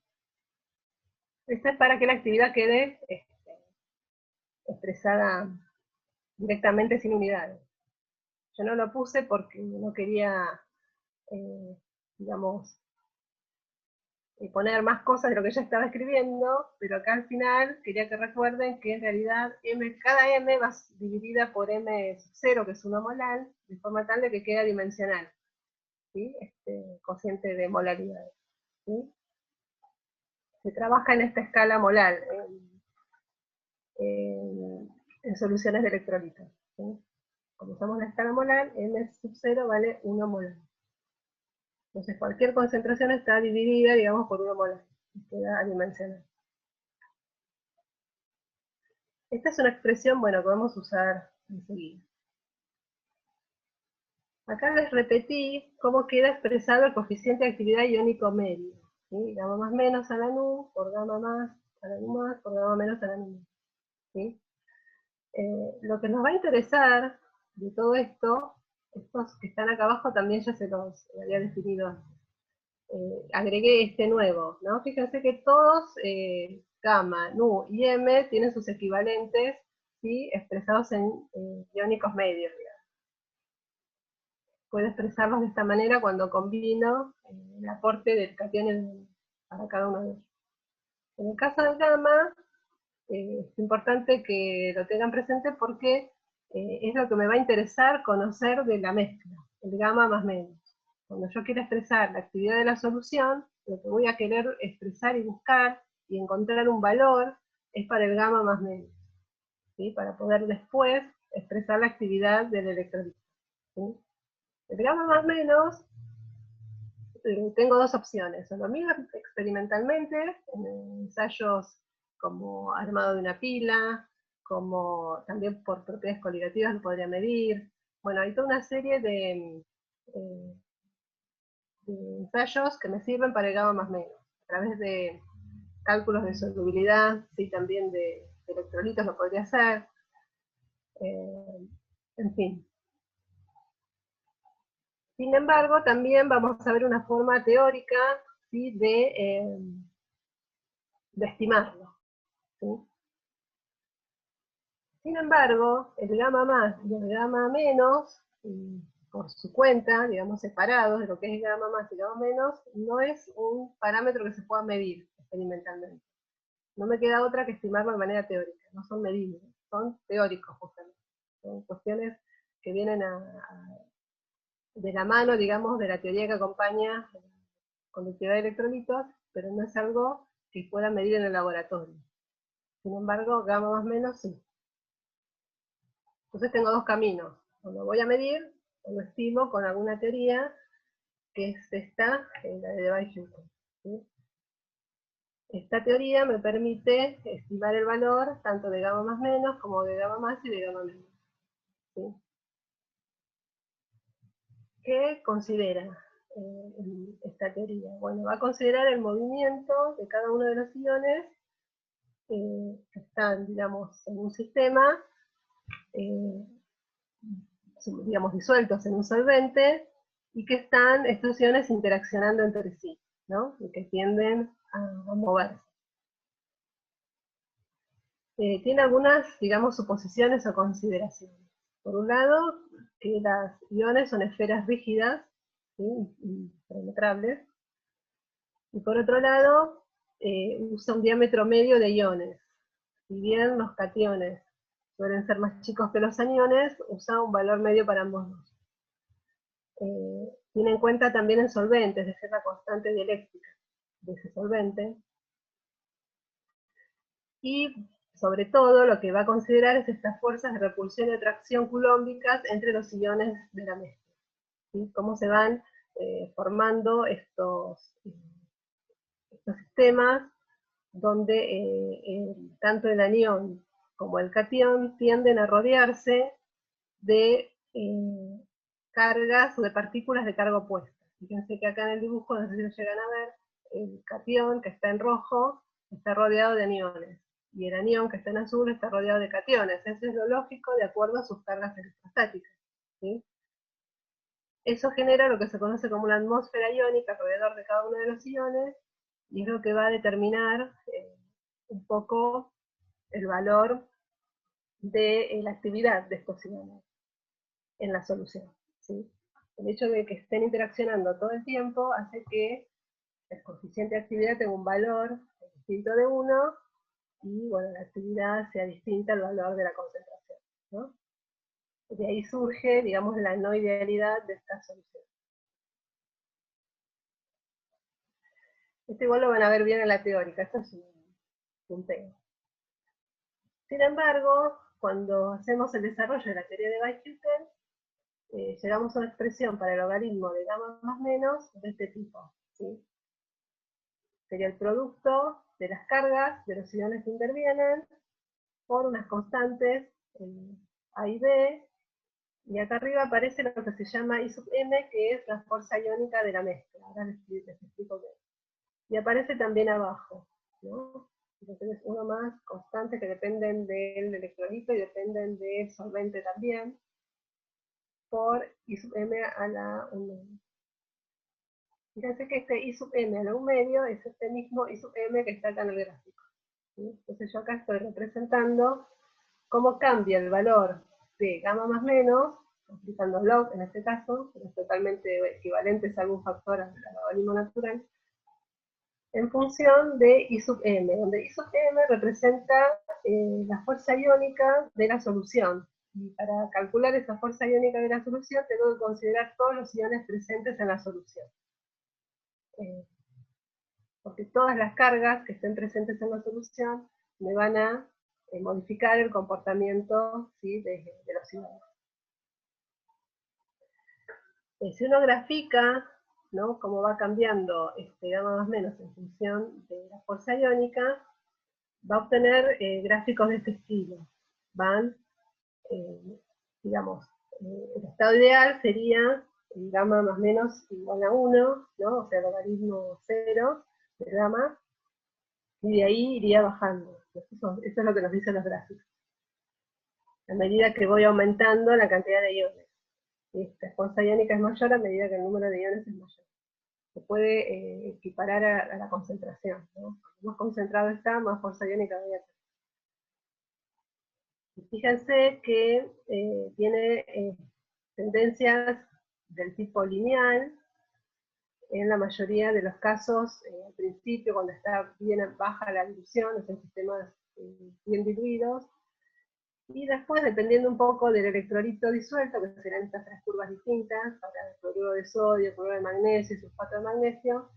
Esto es para que la actividad quede expresada directamente sin unidades. Yo no lo puse porque no quería, digamos, poner más cosas de lo que ya estaba escribiendo, pero acá al final quería que recuerden que en realidad cada m va dividida por m sub 0, que es 1 molar, de forma tal de que queda dimensional, ¿sí? Cociente de molaridad, ¿sí? Se trabaja en esta escala molar. En en soluciones de electrolitos. ¿Sí? Como usamos la escala molar, m sub 0 vale 1 molar. Entonces cualquier concentración está dividida, digamos, por 1 molar. Y queda adimensional. Esta es una expresión, bueno, que vamos a usar enseguida. Acá les repetí cómo queda expresado el coeficiente de actividad iónico medio. ¿Sí? Gamma más menos a la nu por gamma más a la nu más por gamma menos a la nu. ¿Sí? Lo que nos va a interesar de todo esto, estos que están acá abajo también ya se los había definido antes. Agregué este nuevo, ¿no? Fíjense que todos, gamma, nu y m, tienen sus equivalentes, ¿sí? Expresados en iónicos medios, digamos. Puedo expresarlos de esta manera cuando combino el aporte del catión para cada uno de ellos. En el caso del gamma, es importante que lo tengan presente porque es lo que me va a interesar conocer de la mezcla, el gamma más menos. Cuando yo quiero expresar la actividad de la solución, lo que voy a querer expresar y buscar y encontrar un valor es para el gamma más menos, ¿sí? Para poder después expresar la actividad del electrolito. ¿Sí? El gamma más menos, tengo dos opciones, o lo mido experimentalmente, en ensayos como armado de una pila, como también por propiedades coligativas lo podría medir. Bueno, hay toda una serie de ensayos que me sirven para el gamma más menos, a través de cálculos de solubilidad, sí, también de electrolitos lo podría hacer, en fin. Sin embargo, también vamos a ver una forma teórica, ¿sí? de estimarlo. ¿Sí? Sin embargo, el gamma más y el gamma menos, por su cuenta, digamos separados de lo que es gamma más y gamma menos, no es un parámetro que se pueda medir experimentalmente. No me queda otra que estimarlo de manera teórica, no son medibles, son teóricos justamente. Son cuestiones que vienen de la mano, digamos, de la teoría que acompaña la conductividad de electrolitos, pero no es algo que pueda medir en el laboratorio. Sin embargo, gamma más menos sí. Entonces tengo dos caminos, o lo voy a medir, o lo estimo con alguna teoría, que es esta, la de Debye-Hutton. ¿Sí? Esta teoría me permite estimar el valor tanto de gamma más menos, como de gamma más y de gamma menos. ¿Sí? ¿Qué considera esta teoría? Bueno, va a considerar el movimiento de cada uno de los iones que están, digamos, en un sistema, digamos, disueltos en un solvente, y que están estos iones interaccionando entre sí, ¿no? Y que tienden a moverse. Tiene algunas, digamos, suposiciones o consideraciones. Por un lado, que las iones son esferas rígidas, ¿sí? Impenetrables, y por otro lado, usa un diámetro medio de iones. Si bien los cationes suelen ser más chicos que los aniones, usa un valor medio para ambos dos. Tiene en cuenta también el solvente, es decir, la constante dialéctica de ese solvente. Y sobre todo lo que va a considerar es estas fuerzas de repulsión y atracción culómbicas entre los iones de la mezcla. ¿Sí? Cómo se van formando estos sistemas donde tanto el anión como el catión tienden a rodearse de cargas o de partículas de carga opuesta. Fíjense que acá en el dibujo, no sé si lo llegan a ver, el catión que está en rojo está rodeado de aniones, y el anión que está en azul está rodeado de cationes. Eso es lo lógico de acuerdo a sus cargas electrostáticas. ¿Sí? Eso genera lo que se conoce como una atmósfera iónica alrededor de cada uno de los iones, y es lo que va a determinar un poco el valor de la actividad de estos iones en la solución. ¿Sí? El hecho de que estén interaccionando todo el tiempo hace que el coeficiente de actividad tenga un valor distinto de 1, y bueno, la actividad sea distinta al valor de la concentración, ¿no? De ahí surge, digamos, la no idealidad de esta solución. Esto igual lo van a ver bien en la teórica, esto es un punteo. Sin embargo, cuando hacemos el desarrollo de la teoría de Weisshütten, llegamos a una expresión para el logaritmo de gamma más menos de este tipo, ¿sí? Sería el producto de las cargas de los iones que intervienen por unas constantes A y B, y acá arriba aparece lo que se llama I sub m, que es la fuerza iónica de la mezcla. Ahora les explico qué es. Y aparece también abajo, ¿no? Entonces uno más constante que dependen del electrolito y dependen del solvente también, por I sub m a la 1 medio. Fíjense que este I sub m a la 1 medio es este mismo I sub m que está acá en el gráfico, ¿sí? Entonces yo acá estoy representando cómo cambia el valor de gamma más menos, aplicando log en este caso, pero es totalmente equivalente salvo un factor al logaritmo natural, en función de I sub m, donde I sub m representa la fuerza iónica de la solución. Y para calcular esa fuerza iónica de la solución tengo que considerar todos los iones presentes en la solución. Porque todas las cargas que estén presentes en la solución me van a modificar el comportamiento, ¿sí?, de los iones. Si uno grafica, ¿no?, cómo va cambiando gamma más menos en función de la fuerza iónica, va a obtener gráficos de este estilo. Van, digamos, el estado ideal sería gamma más menos igual a 1, ¿no?, o sea, logaritmo 0 de gamma, y de ahí iría bajando. Eso es lo que nos dicen los gráficos. A medida que voy aumentando la cantidad de iones. La fuerza iónica es mayor a medida que el número de iones es mayor. Se puede equiparar a la concentración, ¿no? Cuanto más concentrado está, más fuerza iónica voy a tener. Y fíjense que tiene tendencias del tipo lineal en la mayoría de los casos, al principio, cuando está bien baja la dilución, es en sistemas bien diluidos, y después, dependiendo un poco del electrolito disuelto, que serán estas tres curvas distintas, para el cloruro de sodio, cloruro de magnesio y sulfato de magnesio,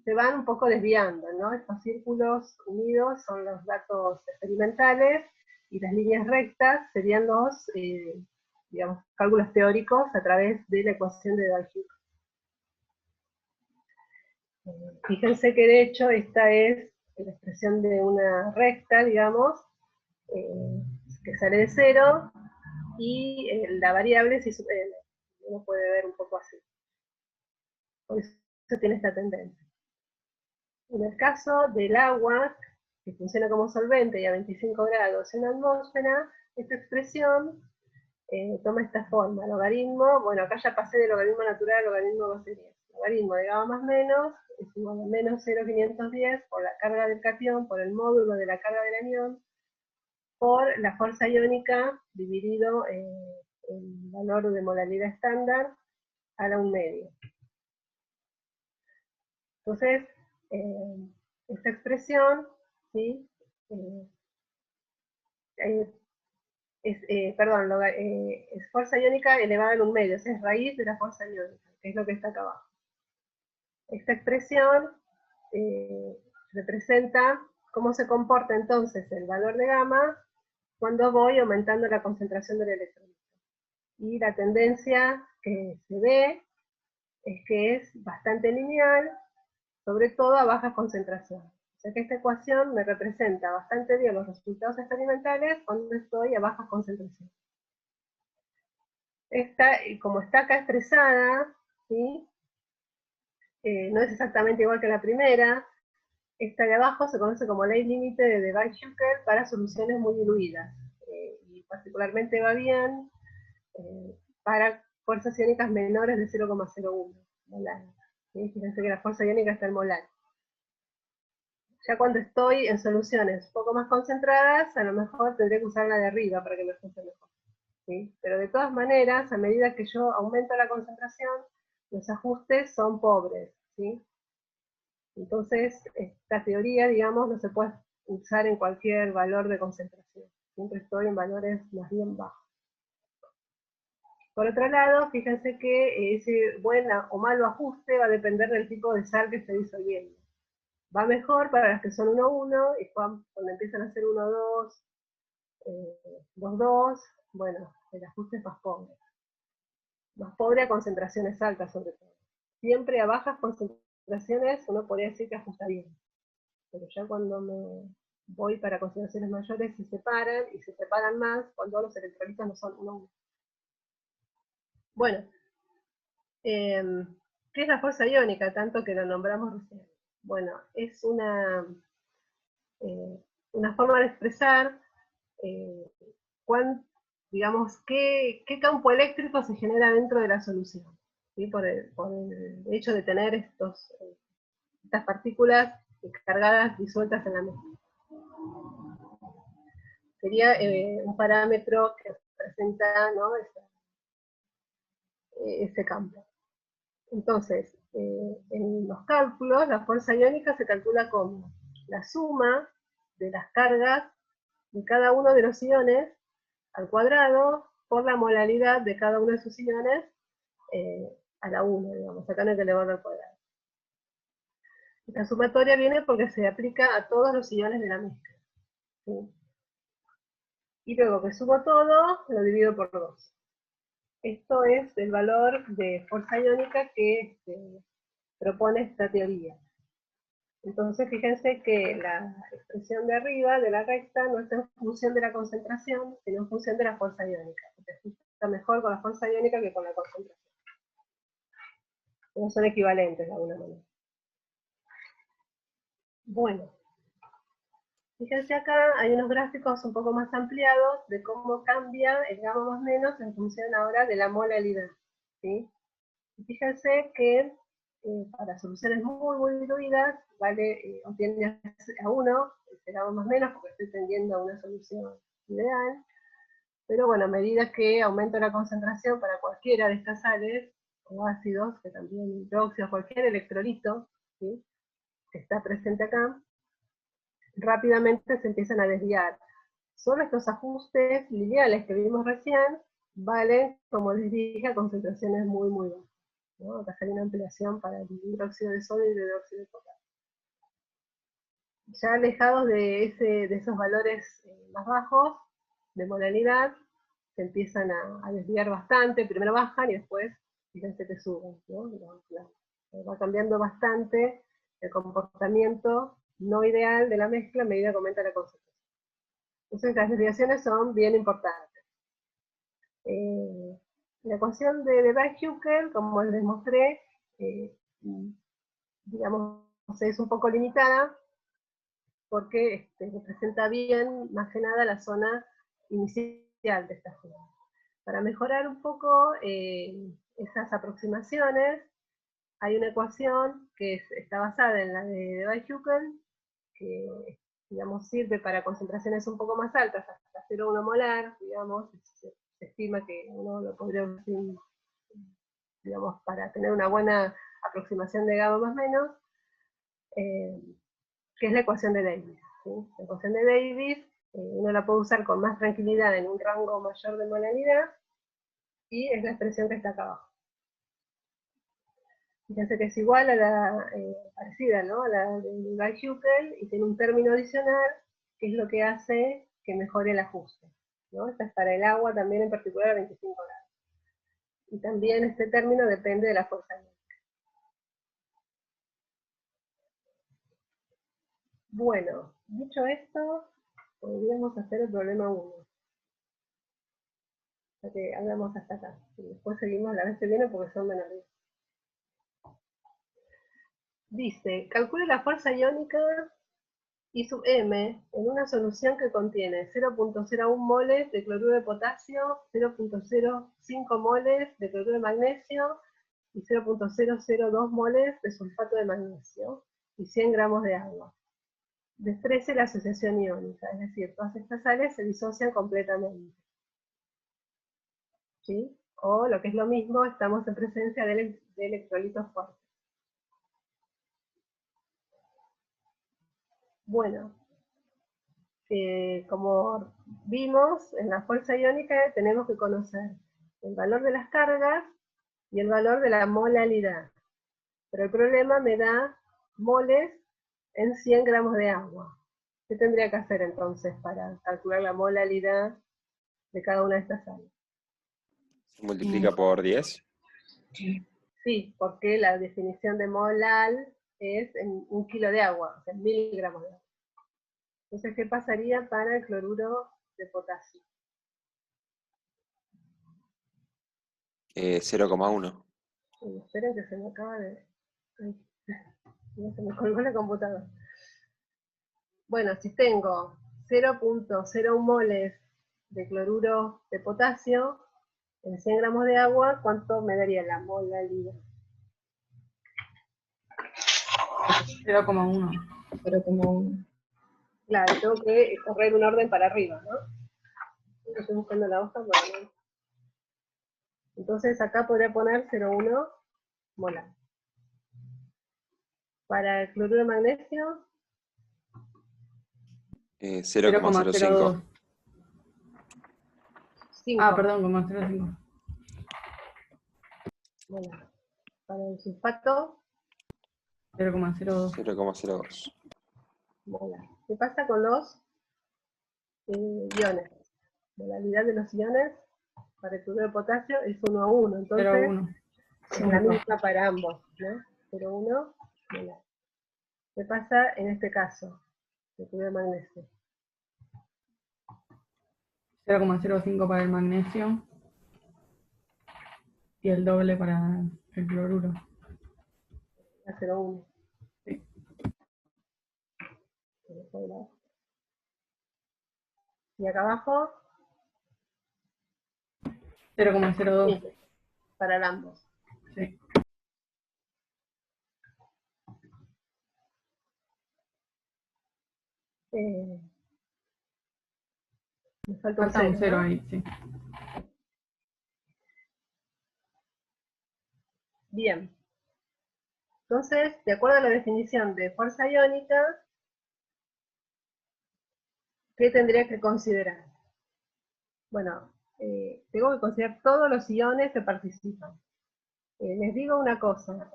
se van un poco desviando, ¿no? Estos círculos unidos son los datos experimentales, y las líneas rectas serían los, digamos, cálculos teóricos a través de la ecuación de Weisshütten. Fíjense que de hecho esta es la expresión de una recta, digamos, que sale de 0, y la variable es I sub m. Uno puede ver un poco así. Por eso tiene esta tendencia. En el caso del agua, que funciona como solvente y a 25 grados en la atmósfera, esta expresión toma esta forma. Logaritmo, bueno, acá ya pasé de logaritmo natural a logaritmo Gaussian. Logaritmo de gamma más menos es igual a menos 0,510 por la carga del catión, por el módulo de la carga del anión, por la fuerza iónica dividido el valor de molaridad estándar a la 1 medio. Entonces, esta expresión, ¿sí?, es fuerza iónica elevada a 1 medio, es raíz de la fuerza iónica, que es lo que está acá abajo. Esta expresión representa cómo se comporta entonces el valor de gamma cuando voy aumentando la concentración del electrolito. Y la tendencia que se ve es que es bastante lineal, sobre todo a baja concentración. O sea que esta ecuación me representa bastante bien los resultados experimentales cuando estoy a baja concentración. Esta, como está acá expresada, ¿sí?, no es exactamente igual que la primera. Esta de abajo se conoce como ley límite de Weisshütten para soluciones muy diluidas. Y particularmente va bien para fuerzas iónicas menores de 0,01 molar. ¿Sí? Fíjense que la fuerza iónica está en molar. Ya cuando estoy en soluciones un poco más concentradas, a lo mejor tendré que usar la de arriba para que me funcione mejor. ¿Sí? Pero de todas maneras, a medida que yo aumento la concentración, los ajustes son pobres, ¿sí? Entonces, esta teoría, digamos, no se puede usar en cualquier valor de concentración. Siempre estoy en valores más bien bajos. Por otro lado, fíjense que ese buen o malo ajuste va a depender del tipo de sal que esté disolviendo. Va mejor para las que son 1,1, y cuando empiezan a ser 1,2, los dos, bueno, el ajuste es más pobre. Más pobre a concentraciones altas, sobre todo. Siempre a bajas concentraciones uno podría decir que ajusta bien. Pero ya cuando me voy para concentraciones mayores se separan, y se separan más cuando los electrolitos no son uno a uno. Bueno, ¿qué es la fuerza iónica? Tanto que lo nombramos recién. Bueno, es una forma de expresar digamos, qué campo eléctrico se genera dentro de la solución, ¿sí? Por el hecho de tener estas partículas cargadas disueltas en la mezcla. Sería un parámetro que representa, ¿no?, ese campo. Entonces, en los cálculos, la fuerza iónica se calcula como la suma de las cargas de cada uno de los iones al cuadrado por la molaridad de cada uno de sus iones a la 1, digamos, acá no hay que elevarlo al cuadrado. Esta sumatoria viene porque se aplica a todos los iones de la mezcla, ¿sí? Y luego que sumo todo, lo divido por 2. Esto es el valor de fuerza iónica que propone esta teoría. Entonces, fíjense que la expresión de arriba, de la recta, no es en función de la concentración, sino en función de la fuerza iónica. Se ajusta mejor con la fuerza iónica que con la concentración. No son equivalentes de alguna manera. Bueno, fíjense acá, hay unos gráficos un poco más ampliados de cómo cambia el gamma más menos en función ahora de la molaridad, ¿sí? Y fíjense que para soluciones muy diluidas, vale, obtiene a 1, el gamma más menos, porque estoy tendiendo a una solución ideal. Pero bueno, a medida que aumento la concentración para cualquiera de estas sales, o ácidos, que también hidróxidos, cualquier electrolito, ¿sí?, que está presente acá, rápidamente se empiezan a desviar. Solo estos ajustes lineales que vimos recién valen, como les dije, a concentraciones muy bajas, ¿no? Acá sale una ampliación para el hidróxido de sodio y el hidróxido de potasio. Ya alejados de esos valores más bajos de molaridad, se empiezan a desviar bastante, primero bajan y después, fíjense que suben, ¿no? Va cambiando bastante el comportamiento no ideal de la mezcla a medida que aumenta la concentración. Entonces las desviaciones son bien importantes. La ecuación de Debye-Hückel, como les mostré, digamos, es un poco limitada, porque representa bien, más que nada, la zona inicial de esta zona. Para mejorar un poco esas aproximaciones, hay una ecuación que está basada en la de Debye-Hückel, que, digamos, sirve para concentraciones un poco más altas, hasta 0,1 molar, digamos, se estima que uno lo podría usar, digamos, para tener una buena aproximación de gamma más menos, que es la ecuación de Davis, ¿sí? La ecuación de Davis uno la puede usar con más tranquilidad en un rango mayor de molaridad, y es la expresión que está acá abajo. Fíjense que es igual a la, parecida, ¿no?, a la de Debye-Hückel, y tiene un término adicional, que es lo que hace que mejore el ajuste, ¿no? Esta es para el agua también, en particular a 25 grados. Y también este término depende de la fuerza iónica. Bueno, dicho esto, podríamos hacer el problema 1. O sea que hablamos hasta acá. Y después seguimos la vez que viene porque son menos 10. Dice, calcule la fuerza iónica I sub m en una solución que contiene 0.01 moles de cloruro de potasio, 0.05 moles de cloruro de magnesio y 0.002 moles de sulfato de magnesio y 100 gramos de agua. Desprecie la asociación iónica, es decir, todas estas sales se disocian completamente, ¿sí? O lo que es lo mismo, estamos en presencia de electrolitos fuertes. Bueno, como vimos, en la fuerza iónica tenemos que conocer el valor de las cargas y el valor de la molaridad. Pero el problema me da moles en 100 gramos de agua. ¿Qué tendría que hacer entonces para calcular la molaridad de cada una de estas sales? Se multiplica por 10. Sí, porque la definición de molal es en 1 kilo de agua, o sea, en 1000 gramos de agua. Entonces, ¿qué pasaría para el cloruro de potasio? 0,1. Esperen que se me acaba de... Ay, se me colgó la computadora. Bueno, si tengo 0.01 moles de cloruro de potasio en 100 gramos de agua, ¿cuánto me daría la molaridad? 0,1. 0,1. Claro, tengo que correr un orden para arriba, ¿no? Estoy buscando la hoja, bueno. Entonces acá podría poner 0,1 molar. Para el cloruro de magnesio, 0,05. 5 Ah, perdón, 0,05. molar. Para el sulfato, 0,02. 0,02. molar. ¿Qué pasa con los iones? Molaridad de los iones para el cloruro de potasio es 1 a 1, entonces 0,1. es la misma para ambos, ¿no? 0,1 molar. ¿Qué pasa en este caso? El cloruro de magnesio. 0,05 para el magnesio. Y el doble para el cloruro. A 0,1. Sí. Y acá abajo, 0,02. sí, para ambos. Sí. Me falta un Falta un 0, 0 ¿no? ahí, sí. Bien. Entonces, de acuerdo a la definición de fuerza iónica, ¿qué tendría que considerar? Bueno, tengo que considerar todos los iones que participan. Les digo una cosa,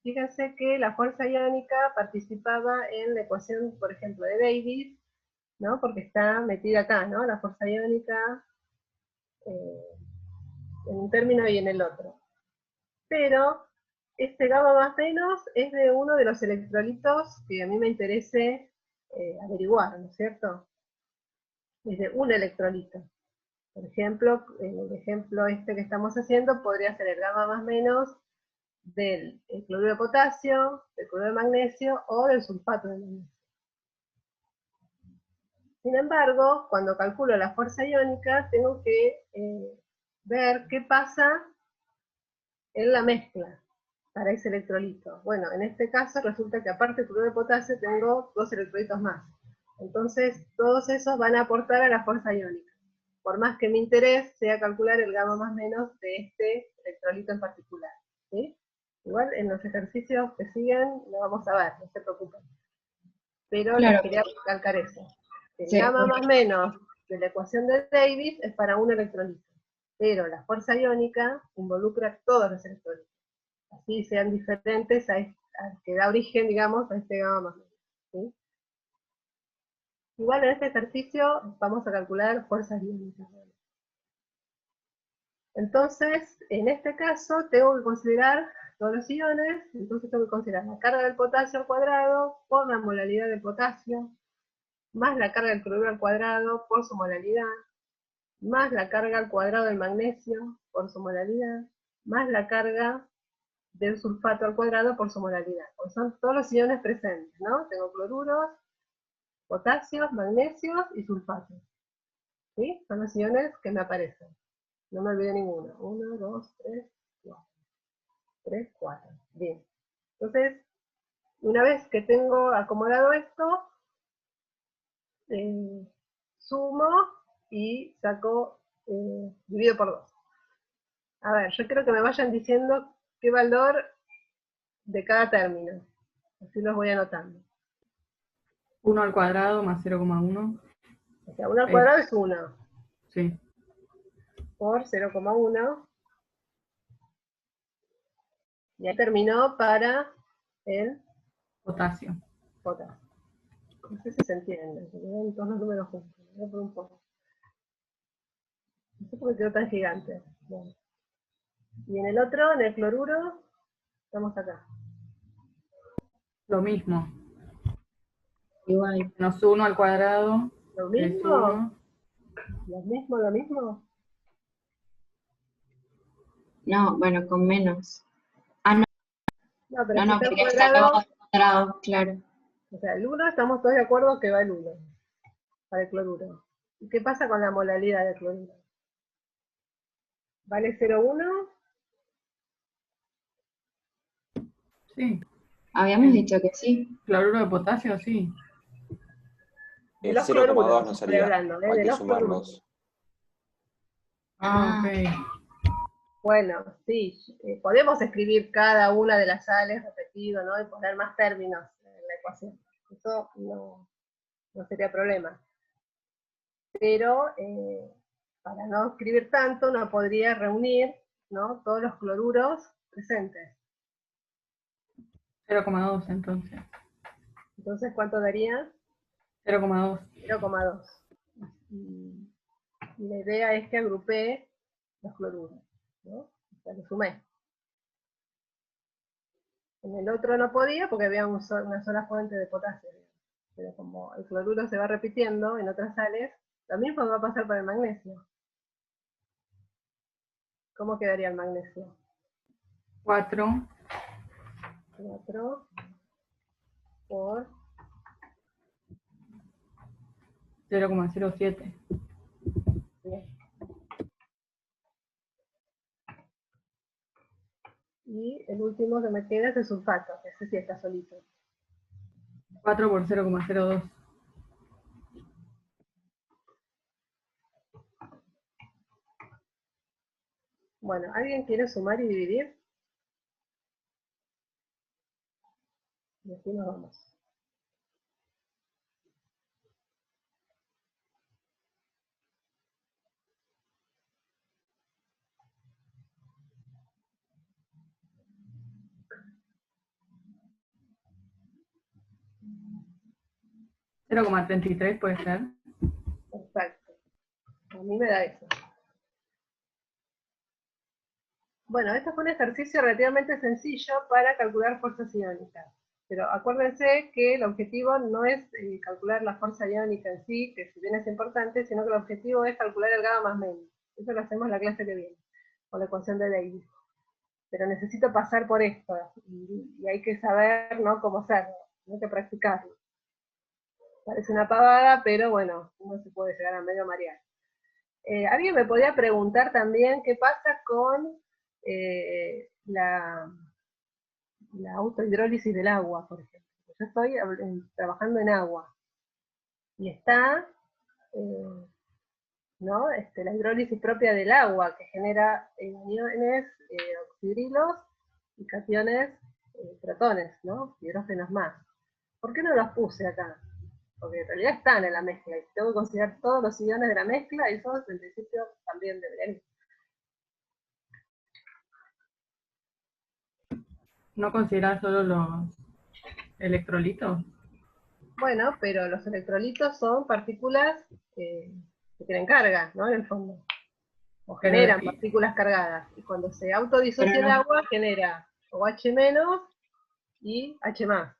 fíjense que la fuerza iónica participaba en la ecuación, por ejemplo, de Davis, ¿no? Porque está metida acá, ¿no? La fuerza iónica en un término y en el otro. Pero este gamma más menos es de uno de los electrolitos que a mí me interese averiguar, ¿no es cierto? Es de un electrolito. Por ejemplo, el ejemplo este que estamos haciendo podría ser el gamma más menos del cloruro de potasio, del cloruro de magnesio o del sulfato de magnesio. Sin embargo, cuando calculo la fuerza iónica, tengo que ver qué pasa en la mezcla para ese electrolito. Bueno, en este caso resulta que aparte del cloruro de potasio tengo 2 electrolitos más. Entonces, todos esos van a aportar a la fuerza iónica. Por más que mi interés sea calcular el gamma más menos de este electrolito en particular. ¿Sí? Igual en los ejercicios que siguen lo vamos a ver, no se preocupen. Pero Claro. les quería recalcar eso. El Sí, gamma más menos de la ecuación de Davis es para un electrolito. Pero la fuerza iónica involucra todos los electrolitos. Así sean diferentes al que da origen, digamos, a este gamma más menos. ¿Sí? Igual en este ejercicio vamos a calcular fuerzas iónicas. Entonces, en este caso, tengo que considerar todos los iones, entonces tengo que considerar la carga del potasio al cuadrado por la molaridad del potasio, más la carga del cloruro al cuadrado por su molaridad, más la carga al cuadrado del magnesio por su molaridad, más la carga del sulfato al cuadrado por su molaridad. Pues son todos los iones presentes, ¿no? Tengo cloruros, potasios, magnesios y sulfatos. ¿Sí? Son los iones que me aparecen. No me olvidé ninguno. 1, 2, 3, 4. 3, 4. Bien. Entonces, una vez que tengo acomodado esto, sumo y saco, divido por 2. A ver, yo quiero que me vayan diciendo qué valor de cada término. Así los voy anotando. 1 al cuadrado más 0,1. O sea, 1 al cuadrado es 1. Sí. Por 0,1. Y ahí terminó para el Potasio. potasio. No sé si se entiende, porque ven todos los números juntos. Voy a por un poco. No sé por qué quedó tan gigante. Bueno. Y en el otro, en el cloruro, estamos acá. Lo mismo. Igual. Menos 1 al cuadrado. ¿Lo Es mismo? 1. ¿Lo mismo, lo mismo? No, bueno, con menos. Ah, no, No, pero no, si está al porque está elevado cuadrado, al cuadrado, claro. o sea, el 1 estamos todos de acuerdo que va el 1 para el cloruro. ¿Y qué pasa con la molaridad del cloruro? ¿Vale 0,1? Sí. Habíamos dicho que sí. Cloruro de potasio, sí. De El los 0,2 cloruros, no estoy sería. hablando, Hay de que los cloruros. sumarlos. Ah, ok. Bueno, sí, podemos escribir cada una de las sales repetido, ¿no? Y poner más términos en la ecuación. Eso no sería problema. Pero para no escribir tanto, uno podría reunir, ¿no?, todos los cloruros presentes. 0,2 entonces. Entonces, ¿cuánto daría? 0,2. 0,2. Y la idea es que agrupé los cloruros, ¿no? O sea, los sumé. En el otro no podía porque había una sola fuente de potasio. Pero como el cloruro se va repitiendo en otras sales, lo mismo va a pasar para el magnesio. ¿Cómo quedaría el magnesio? 4. 4 por 0,07. 10. Y el último que me queda es el sulfato, que ese sí está solito. 4 por 0,02. Bueno, ¿alguien quiere sumar y dividir? Y así nos vamos. ¿0,33 puede ser? Exacto. A mí me da eso. Bueno, este fue un ejercicio relativamente sencillo para calcular fuerzas iónicas. Pero acuérdense que el objetivo no es calcular la fuerza iónica en sí, que si bien es importante, sino que el objetivo es calcular el gamma más menos. Eso lo hacemos la clase que viene, con la ecuación de Davis. Pero necesito pasar por esto, y hay que saber, ¿no?, cómo hacerlo, hay que practicarlo. Parece una pavada, pero bueno, uno se puede llegar a medio marear. Alguien me podía preguntar también qué pasa con la autohidrólisis del agua, por ejemplo. Yo estoy trabajando en agua y está ¿no?, la hidrólisis propia del agua, que genera aniones oxidrilos y cationes protones, ¿no?, hidrógenos más. ¿Por qué no los puse acá? Porque en realidad están en la mezcla y tengo que considerar todos los iones de la mezcla y esos en principio también deberían ir. ¿No considerar solo los electrolitos? Bueno, pero los electrolitos son partículas que tienen carga, ¿no?, en el fondo. O generan partículas cargadas. Y cuando se autodisocia el agua, genera OH- y H+.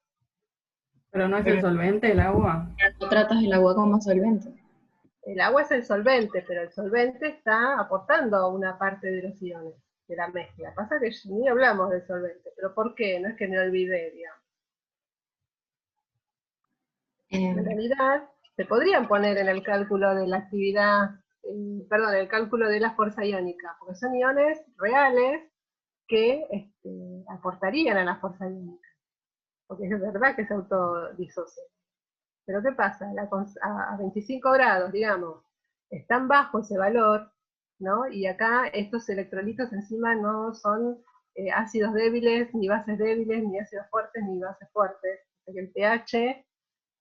¿Pero no es el solvente el agua? No tratas el agua como solvente. El agua es el solvente, pero el solvente está aportando una parte de los iones de la mezcla. Pasa que ni hablamos del solvente, pero ¿por qué? No es que me olvidé, digamos. En realidad, se podrían poner en el cálculo de la actividad, perdón, el cálculo de la fuerza iónica, porque son iones reales que aportarían a la fuerza iónica, porque es verdad que se autodisocia. Pero ¿qué pasa? A 25 grados, digamos, es tan bajo ese valor, ¿no? Y acá estos electrolitos encima no son ácidos débiles, ni bases débiles, ni ácidos fuertes, ni bases fuertes. O sea que el pH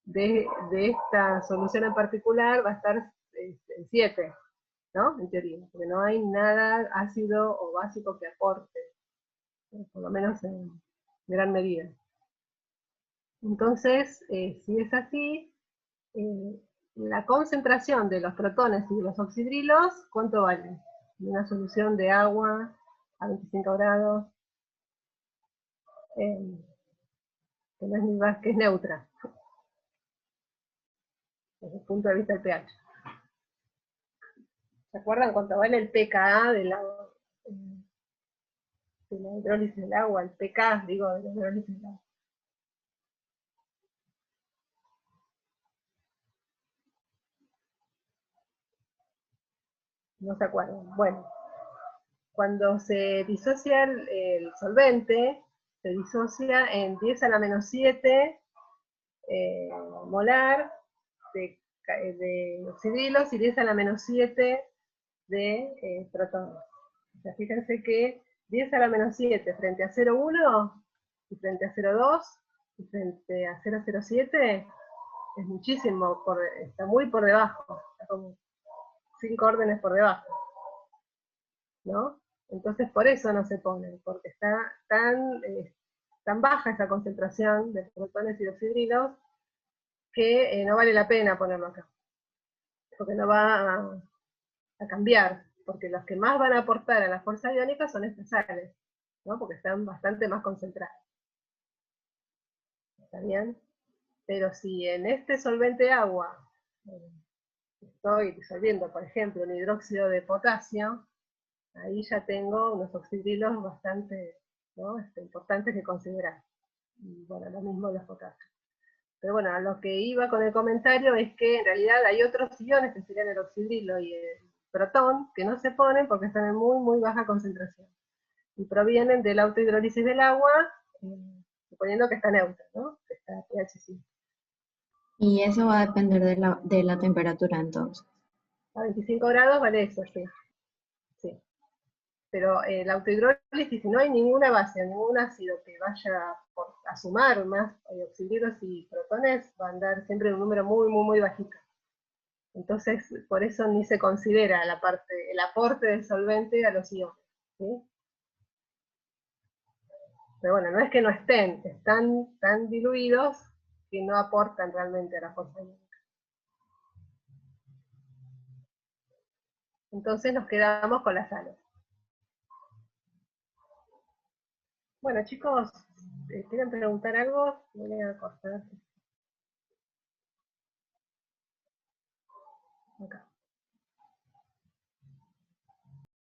de esta solución en particular va a estar en 7, ¿no?, en teoría, porque no hay nada ácido o básico que aporte, por lo menos en gran medida. Entonces, si es así, la concentración de los protones y de los oxidrilos, ¿cuánto vale? Una solución de agua a 25 grados, que no es ni más, que es neutra, desde el punto de vista del pH. ¿Se acuerdan cuánto vale el pKa de la hidrólisis del agua? El pK, digo, de la hidrólisis del agua. No se acuerdan. Bueno, cuando se disocia el solvente, se disocia en 10 a la menos 7 molar de oxidrilos y 10 a la menos 7 de protones. O sea, fíjense que 10 a la menos 7 frente a 0,1 y frente a 0,2 y frente a 0,07 es muchísimo, está muy por debajo, está como 5 órdenes por debajo, ¿no? Entonces por eso no se ponen, porque está tan baja esa concentración de protones y de oxidrilos que no vale la pena ponerlo acá, porque no va a cambiar, porque los que más van a aportar a la fuerza iónica son estas sales, ¿no? Porque están bastante más concentradas. ¿Está bien? Pero si en este solvente de agua estoy disolviendo, por ejemplo, un hidróxido de potasio, ahí ya tengo unos oxidrilos bastante, ¿no? Importantes que considerar. Y bueno, lo mismo los potasios. Pero bueno, a lo que iba con el comentario es que en realidad hay otros iones que serían el oxidrilo y el protón que no se ponen porque están en muy, muy baja concentración. Y provienen de la autohidrólisis del agua, suponiendo que está neutra, ¿no? Que está pH 5. Y eso va a depender de la temperatura entonces. A 25 grados vale eso, sí. Sí. Pero la autohidrólisis, si no hay ninguna base, ningún ácido que vaya a sumar más oxidrilos y protones, va a andar siempre en un número muy, muy, muy bajito. Entonces, por eso ni se considera el aporte del solvente a los iones, ¿sí? Pero bueno, no es que no estén tan diluidos que no aportan realmente a la fuerza iónica. Entonces nos quedamos con las sales. Bueno, chicos, ¿quieren preguntar algo? Voy a cortar acá.